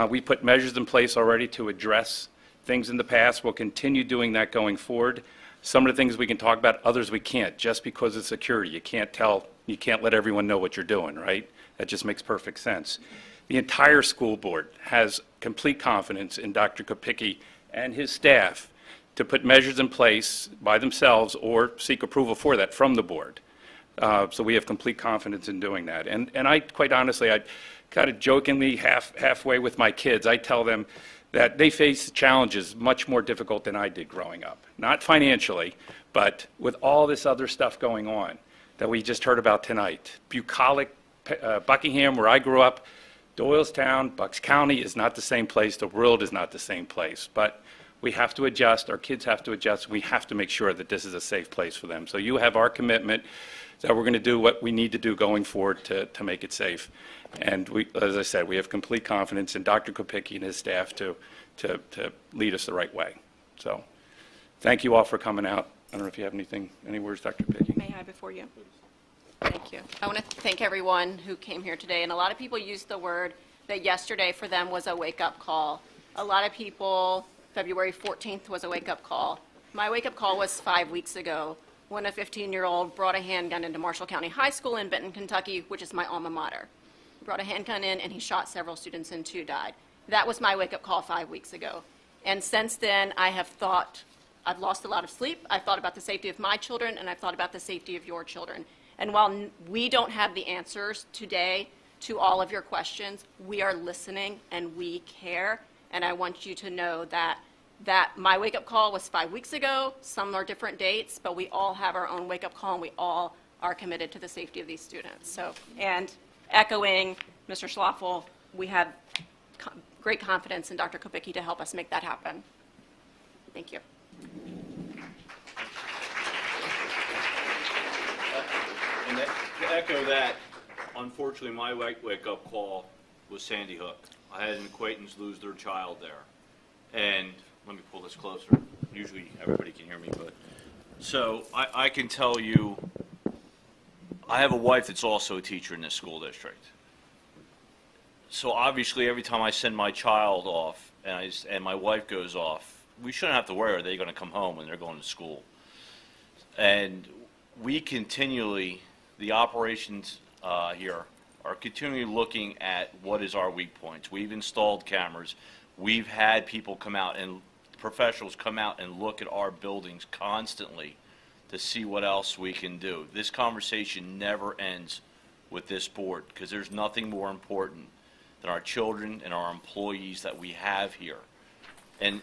We put measures in place already to address things in the past. We'll continue doing that going forward. Some of the things we can talk about, others we can't, just because of security. You can't let everyone know what you're doing, right? That just makes perfect sense. The entire school board has complete confidence in Dr. Kopicki and his staff to put measures in place by themselves or seek approval for that from the board. So we have complete confidence in doing that. And I, quite honestly, I kind of jokingly halfway with my kids, I tell them that they face challenges much more difficult than I did growing up. Not financially, but with all this other stuff going on that we just heard about tonight. Bucolic, Buckingham, where I grew up, Doylestown, Bucks County is not the same place. The world is not the same place. But we have to adjust. Our kids have to adjust. We have to make sure that this is a safe place for them. So you have our commitment that we're going to do what we need to do going forward to make it safe. And we, as I said, we have complete confidence in Dr. Kopicki and his staff to lead us the right way. So thank you all for coming out. I don't know if you have any words, Dr. Kopicki. May I before you? Thank you. I want to thank everyone who came here today. And a lot of people used the word that yesterday for them was a wake-up call. A lot of people, February 14th was a wake-up call. My wake-up call was 5 weeks ago when a 15-year-old brought a handgun into Marshall County High School in Benton, Kentucky, which is my alma mater. He brought a handgun in and he shot several students and 2 died. That was my wake-up call 5 weeks ago. And since then, I have thought, I've lost a lot of sleep. I've thought about the safety of my children, and I've thought about the safety of your children. And while we don't have the answers today to all of your questions, we are listening and we care. And I want you to know that my wake-up call was 5 weeks ago. Some are different dates, but we all have our own wake-up call, and we all are committed to the safety of these students. So, and echoing Mr. Schlafel, we have great confidence in Dr. Kopicki to help us make that happen. Thank you. And to echo that, unfortunately, my wake-up call was Sandy Hook. I had an acquaintance lose their child there. And let me pull this closer. Usually everybody can hear me, but so I can tell you, I have a wife that's also a teacher in this school district. So obviously, every time I send my child off and my wife goes off, we shouldn't have to worry, are they going to come home when they're going to school? And we continually, the operations here are continually looking at what is our weak points. We've installed cameras. We've had people come out and professionals come out and look at our buildings constantly to see what else we can do. This conversation never ends with this board because there's nothing more important than our children and our employees that we have here. And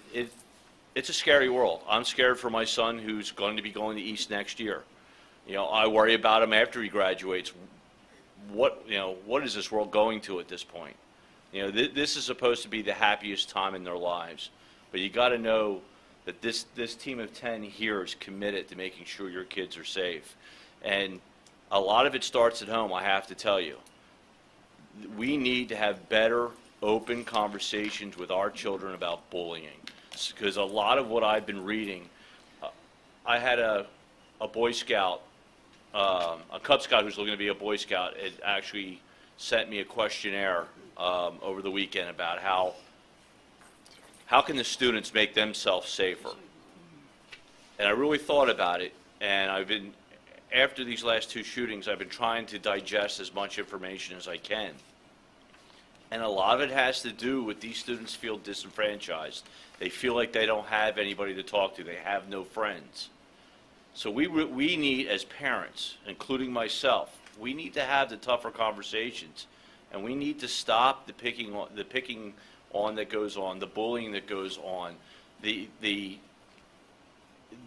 it's a scary world. I'm scared for my son who's going to be going to East next year. You know, I worry about him after he graduates. What is this world going to at this point? You know, this is supposed to be the happiest time in their lives. But you got to know that this team of 10 here is committed to making sure your kids are safe. And a lot of it starts at home, I have to tell you. We need to have better, open conversations with our children about bullying. because a lot of what I've been reading, I had a Boy Scout, a Cub Scout who's looking to be a Boy Scout, had actually sent me a questionnaire over the weekend about how can the students make themselves safer. And I really thought about it, and after these last 2 shootings, I've been trying to digest as much information as I can. And a lot of it has to do with these students feel disenfranchised. They feel like they don't have anybody to talk to. They have no friends. So we need, as parents, including myself, we need to have the tougher conversations, and we need to stop the picking on that goes on, the bullying that goes on.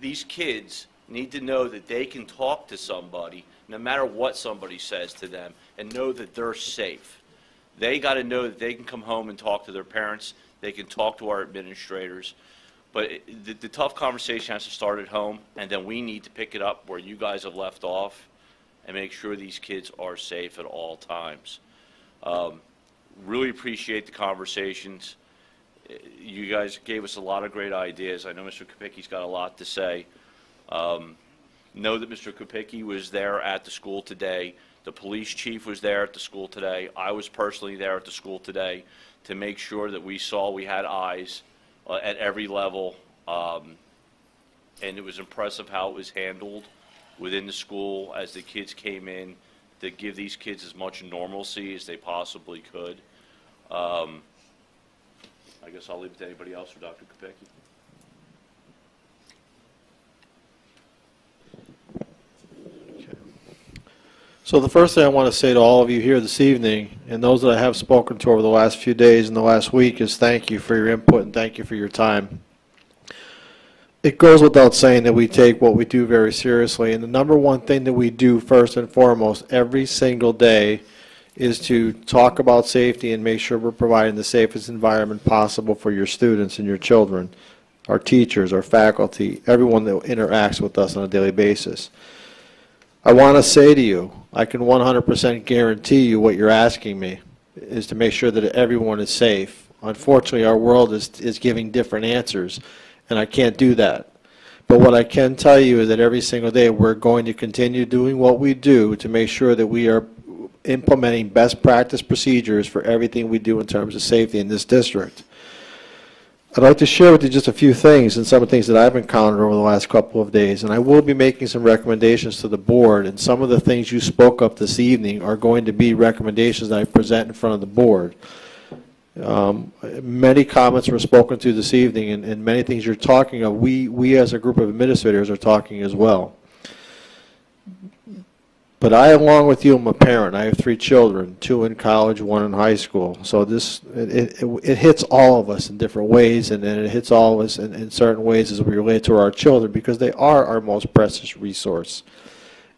These kids need to know that they can talk to somebody, no matter what somebody says to them, and know that they're safe. They got to know that they can come home and talk to their parents. They can talk to our administrators. But the tough conversation has to start at home, and then we need to pick it up where you guys have left off and make sure these kids are safe at all times. Really appreciate the conversations. You guys gave us a lot of great ideas. I know Mr. Kopicki's got a lot to say. Know that Mr. Kopicki was there at the school today. The police chief was there at the school today. I was personally there at the school today to make sure that we had eyes at every level. And it was impressive how it was handled within the school as the kids came in to give these kids as much normalcy as they possibly could. I guess I'll leave it to anybody else for Dr. Kopicki. So the first thing I want to say to all of you here this evening, and those that I have spoken to over the last few days and the last week, is thank you for your input and thank you for your time. It goes without saying that we take what we do very seriously, and the number one thing that we do first and foremost every single day is to talk about safety and make sure we're providing the safest environment possible for your students and your children, our teachers, our faculty, everyone that interacts with us on a daily basis. I want to say to you, I can 100% guarantee you what you're asking me is to make sure that everyone is safe. Unfortunately, our world is giving different answers, and I can't do that. But what I can tell you is that every single day we're going to continue doing what we do to make sure that we are implementing best practice procedures for everything we do in terms of safety in this district. I'd like to share with you just a few things and some of the things that I've encountered over the last couple of days, and I will be making some recommendations to the board, and some of the things you spoke of this evening are going to be recommendations that I present in front of the board. Many comments were spoken to this evening, and many things you're talking of, we as a group of administrators are talking as well. But I, along with you, am a parent. I have 3 children, 2 in college, 1 in high school. So it hits all of us in different ways, and it hits all of us in certain ways as we relate to our children, because they are our most precious resource.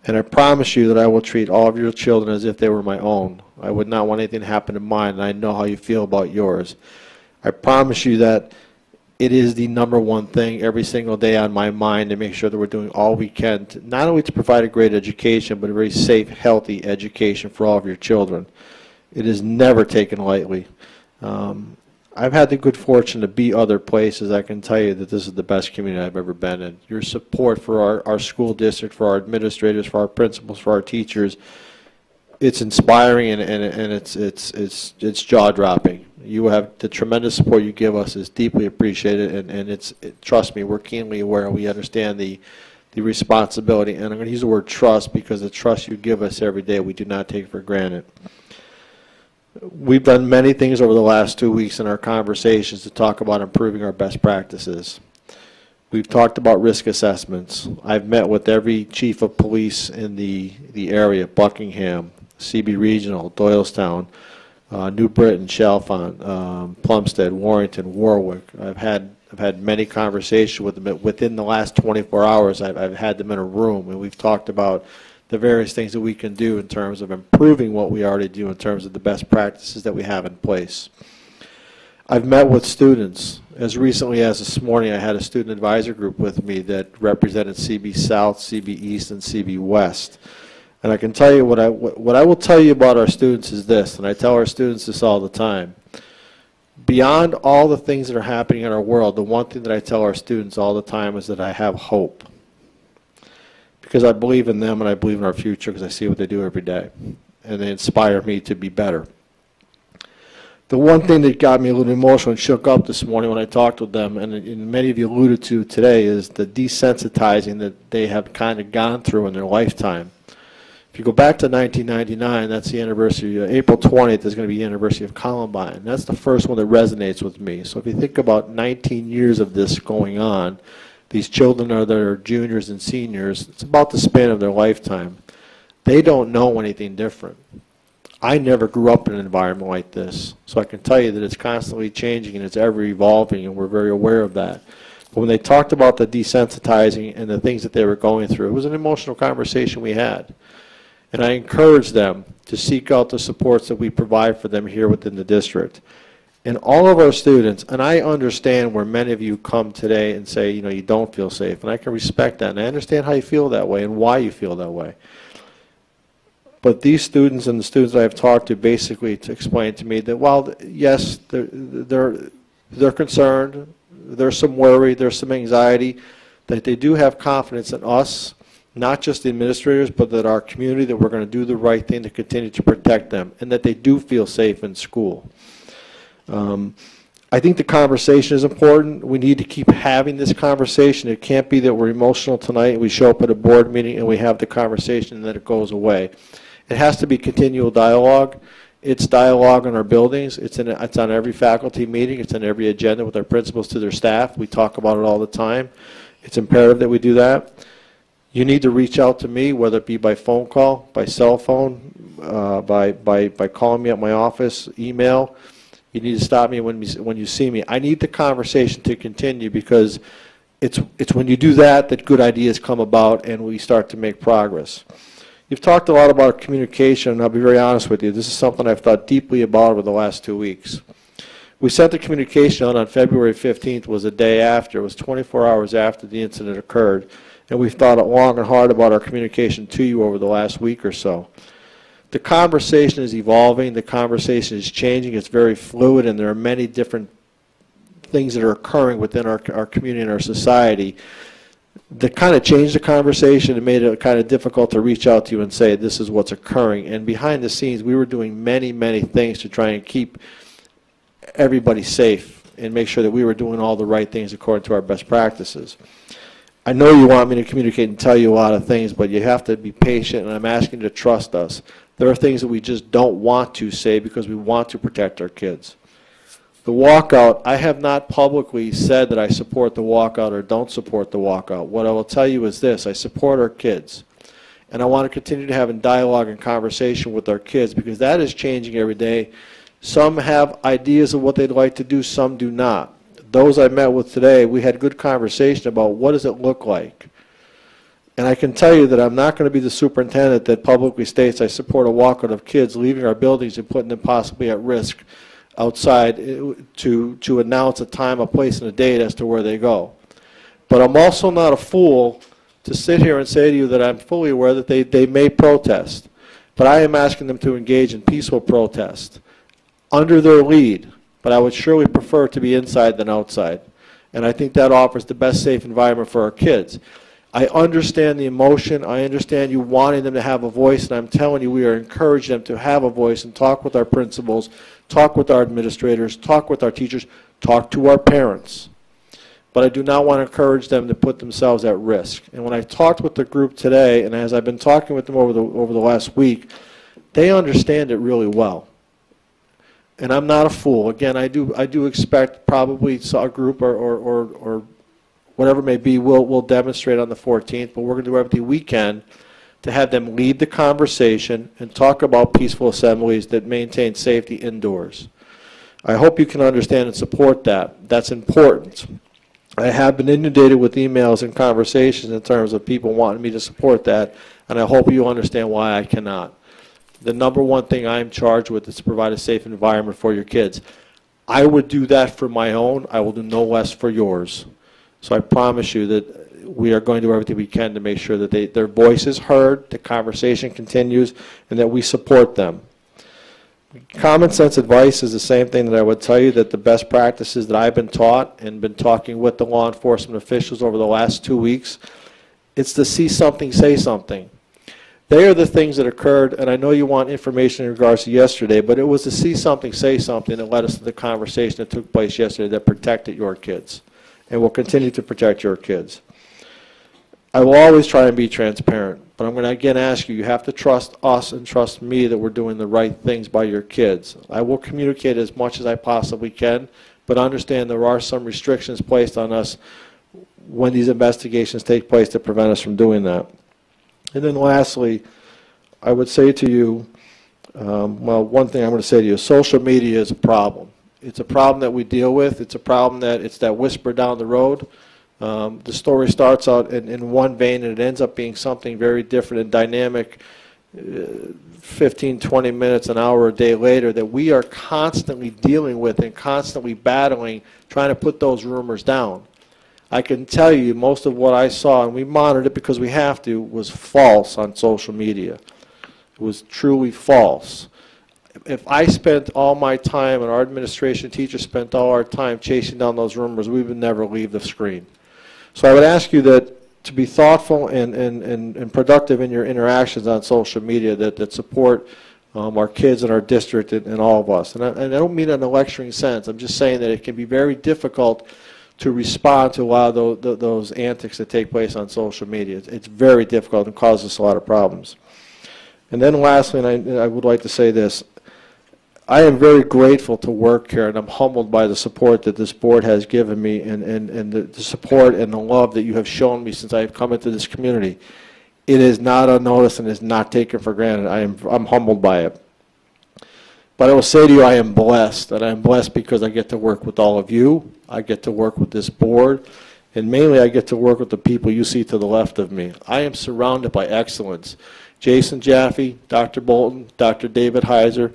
And I promise you that I will treat all of your children as if they were my own. I would not want anything to happen to mine, and I know how you feel about yours. I promise you that it is the number one thing every single day on my mind to make sure that we're doing all we can to not only to provide a great education, but a very safe, healthy education for all of your children. It is never taken lightly. I've had the good fortune to be other places. I can tell you that this is the best community I've ever been in. Your support for our school district, for our administrators, for our principals, for our teachers, it's inspiring and it's jaw-dropping. You have the tremendous support you give us is deeply appreciated, and trust me, we're keenly aware. We understand the responsibility, and I'm going to use the word trust because the trust you give us every day we do not take for granted. We've done many things over the last 2 weeks in our conversations to talk about improving our best practices. We've talked about risk assessments. I've met with every chief of police in the area, Buckingham, CB Regional, Doylestown, New Britain, Chalfont, Plumstead, Warrington, Warwick. I've had many conversations with them. Within the last 24 hours, I've had them in a room, and we've talked about the various things that we can do in terms of improving what we already do in terms of the best practices that we have in place. I've met with students. As recently as this morning, I had a student advisor group with me that represented CB South, CB East, and CB West. And I can tell you what I will tell you about our students is this, and I tell our students this all the time. Beyond all the things that are happening in our world, the one thing that I tell our students all the time is that I have hope. Because I believe in them and I believe in our future because I see what they do every day. And they inspire me to be better. The one thing that got me a little emotional and shook up this morning when I talked with them, and many of you alluded to today, is the desensitizing that they have kind of gone through in their lifetime. If you go back to 1999, that's the anniversary. April 20th is going to be the anniversary of Columbine. That's the first one that resonates with me. So if you think about 19 years of this going on, these children that are juniors and seniors, it's about the span of their lifetime. They don't know anything different. I never grew up in an environment like this, so I can tell you that it's constantly changing and it's ever evolving, and we're very aware of that. But when they talked about the desensitizing and the things that they were going through, it was an emotional conversation we had. And I encourage them to seek out the supports that we provide for them here within the district. And all of our students, and I understand where many of you come today and say, you know, you don't feel safe, and I can respect that, and I understand how you feel that way and why you feel that way. But these students and the students I have talked to basically to explain to me that while, yes, they're concerned, there's some worry, there's some anxiety, that they do have confidence in us, not just the administrators, but that our community, that we're going to do the right thing to continue to protect them, and that they do feel safe in school. I think the conversation is important. We need to keep having this conversation. It can't be that we're emotional tonight and we show up at a board meeting and we have the conversation and then it goes away. It has to be continual dialogue. It's dialogue in our buildings. It's on every faculty meeting. It's on every agenda with our principals to their staff. We talk about it all the time. It's imperative that we do that. You need to reach out to me, whether it be by phone call, by cell phone, by calling me at my office, email. You need to stop me when you see me. I need the conversation to continue because it's when you do that that good ideas come about and we start to make progress. You've talked a lot about communication, and I'll be very honest with you. This is something I've thought deeply about over the last 2 weeks. We sent the communication out on February 15th, was a day after. It was 24 hours after the incident occurred. And we've thought long and hard about our communication to you over the last week or so. The conversation is evolving. The conversation is changing. It's very fluid, and there are many different things that are occurring within our community and our society that kind of changed the conversation and made it kind of difficult to reach out to you and say this is what's occurring. And behind the scenes, we were doing many, many things to try and keep everybody safe and make sure that we were doing all the right things according to our best practices. I know you want me to communicate and tell you a lot of things, but you have to be patient, and I'm asking you to trust us. There are things that we just don't want to say because we want to protect our kids. The walkout, I have not publicly said that I support the walkout or don't support the walkout. What I will tell you is this: I support our kids. And I want to continue to have a dialogue and conversation with our kids because that is changing every day. Some have ideas of what they'd like to do, some do not. Those I met with today, we had good conversation about what does it look like. And I can tell you that I'm not going to be the superintendent that publicly states I support a walkout of kids leaving our buildings and putting them possibly at risk outside to announce a time, a place, and a date as to where they go. But I'm also not a fool to sit here and say to you that I'm fully aware that they may protest. But I am asking them to engage in peaceful protest under their lead. But I would surely prefer to be inside than outside. And I think that offers the best safe environment for our kids. I understand the emotion. I understand you wanting them to have a voice, and I'm telling you we are encouraging them to have a voice and talk with our principals, talk with our administrators, talk with our teachers, talk to our parents. But I do not want to encourage them to put themselves at risk. And when I talked with the group today, and as I've been talking with them over the last week, they understand it really well. And I'm not a fool. Again, I do expect probably a group or whatever it may be will demonstrate on the 14th, but we're going to do everything we can to have them lead the conversation and talk about peaceful assemblies that maintain safety indoors. I hope you can understand and support that. That's important. I have been inundated with emails and conversations in terms of people wanting me to support that, and I hope you understand why I cannot. The number one thing I'm charged with is to provide a safe environment for your kids. I would do that for my own. I will do no less for yours. So I promise you that we are going to do everything we can to make sure that their voice is heard, the conversation continues, and that we support them. Common sense advice is the same thing that I would tell you, that the best practices that I've been taught and been talking with the law enforcement officials over the last 2 weeks, it's to see something, say something. They are the things that occurred, and I know you want information in regards to yesterday, but it was to see something, say something that led us to the conversation that took place yesterday that protected your kids and will continue to protect your kids. I will always try and be transparent, but I'm going to again ask you, you have to trust us and trust me that we're doing the right things by your kids. I will communicate as much as I possibly can, but understand there are some restrictions placed on us when these investigations take place to prevent us from doing that. And then lastly, I would say to you, well, one thing I'm going to say to you, social media is a problem. It's a problem that we deal with. It's a problem that it's that whisper down the road. The story starts out in one vein and it ends up being something very different and dynamic 15, 20 minutes, an hour, a day later that we are constantly dealing with and constantly battling, trying to put those rumors down. I can tell you most of what I saw, and we monitored it because we have to, was false on social media. It was truly false. If I spent all my time and our administration teachers spent all our time chasing down those rumors, we would never leave the screen. So I would ask you that to be thoughtful and productive in your interactions on social media that support our kids and our district and all of us. And I don't mean it in a lecturing sense. I'm just saying that it can be very difficult to respond to a lot of those antics that take place on social media. It's very difficult and causes us a lot of problems. And then lastly, and I would like to say this, I am very grateful to work here, and I'm humbled by the support that this board has given me and the support and the love that you have shown me since I have come into this community. It is not unnoticed and is not taken for granted. I'm humbled by it. But I will say to you, I am blessed, and I'm blessed because I get to work with all of you. I get to work with this board, and mainly I get to work with the people you see to the left of me. I am surrounded by excellence. Jason Jaffe, Dr. Bolton, Dr. David Heiser,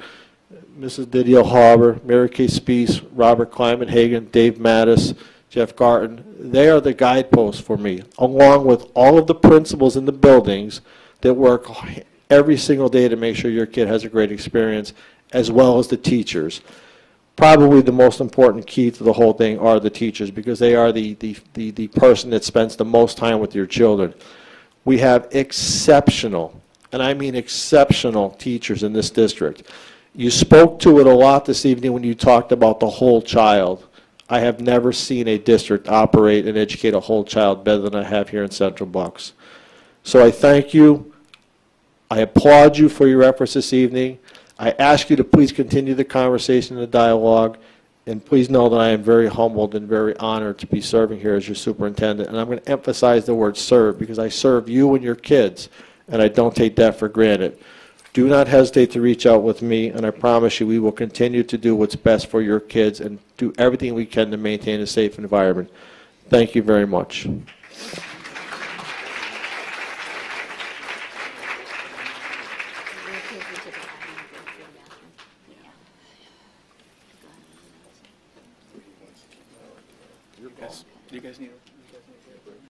Mrs. Didio Harbour, Mary Kay Spees, Robert Kleiman Hagen, Dave Mattis, Jeff Garton. They are the guideposts for me, along with all of the principals in the buildings that work every single day to make sure your kid has a great experience, as well as the teachers. Probably the most important key to the whole thing are the teachers, because they are the person that spends the most time with your children. We have exceptional, and I mean exceptional, teachers in this district. You spoke to it a lot this evening when you talked about the whole child. I have never seen a district operate and educate a whole child better than I have here in Central Bucks. So I thank you. I applaud you for your efforts this evening. I ask you to please continue the conversation and the dialogue, and please know that I am very humbled and very honored to be serving here as your superintendent. And I'm going to emphasize the word serve, because I serve you and your kids, and I don't take that for granted. Do not hesitate to reach out with me, and I promise you we will continue to do what's best for your kids and do everything we can to maintain a safe environment. Thank you very much. Do you guys need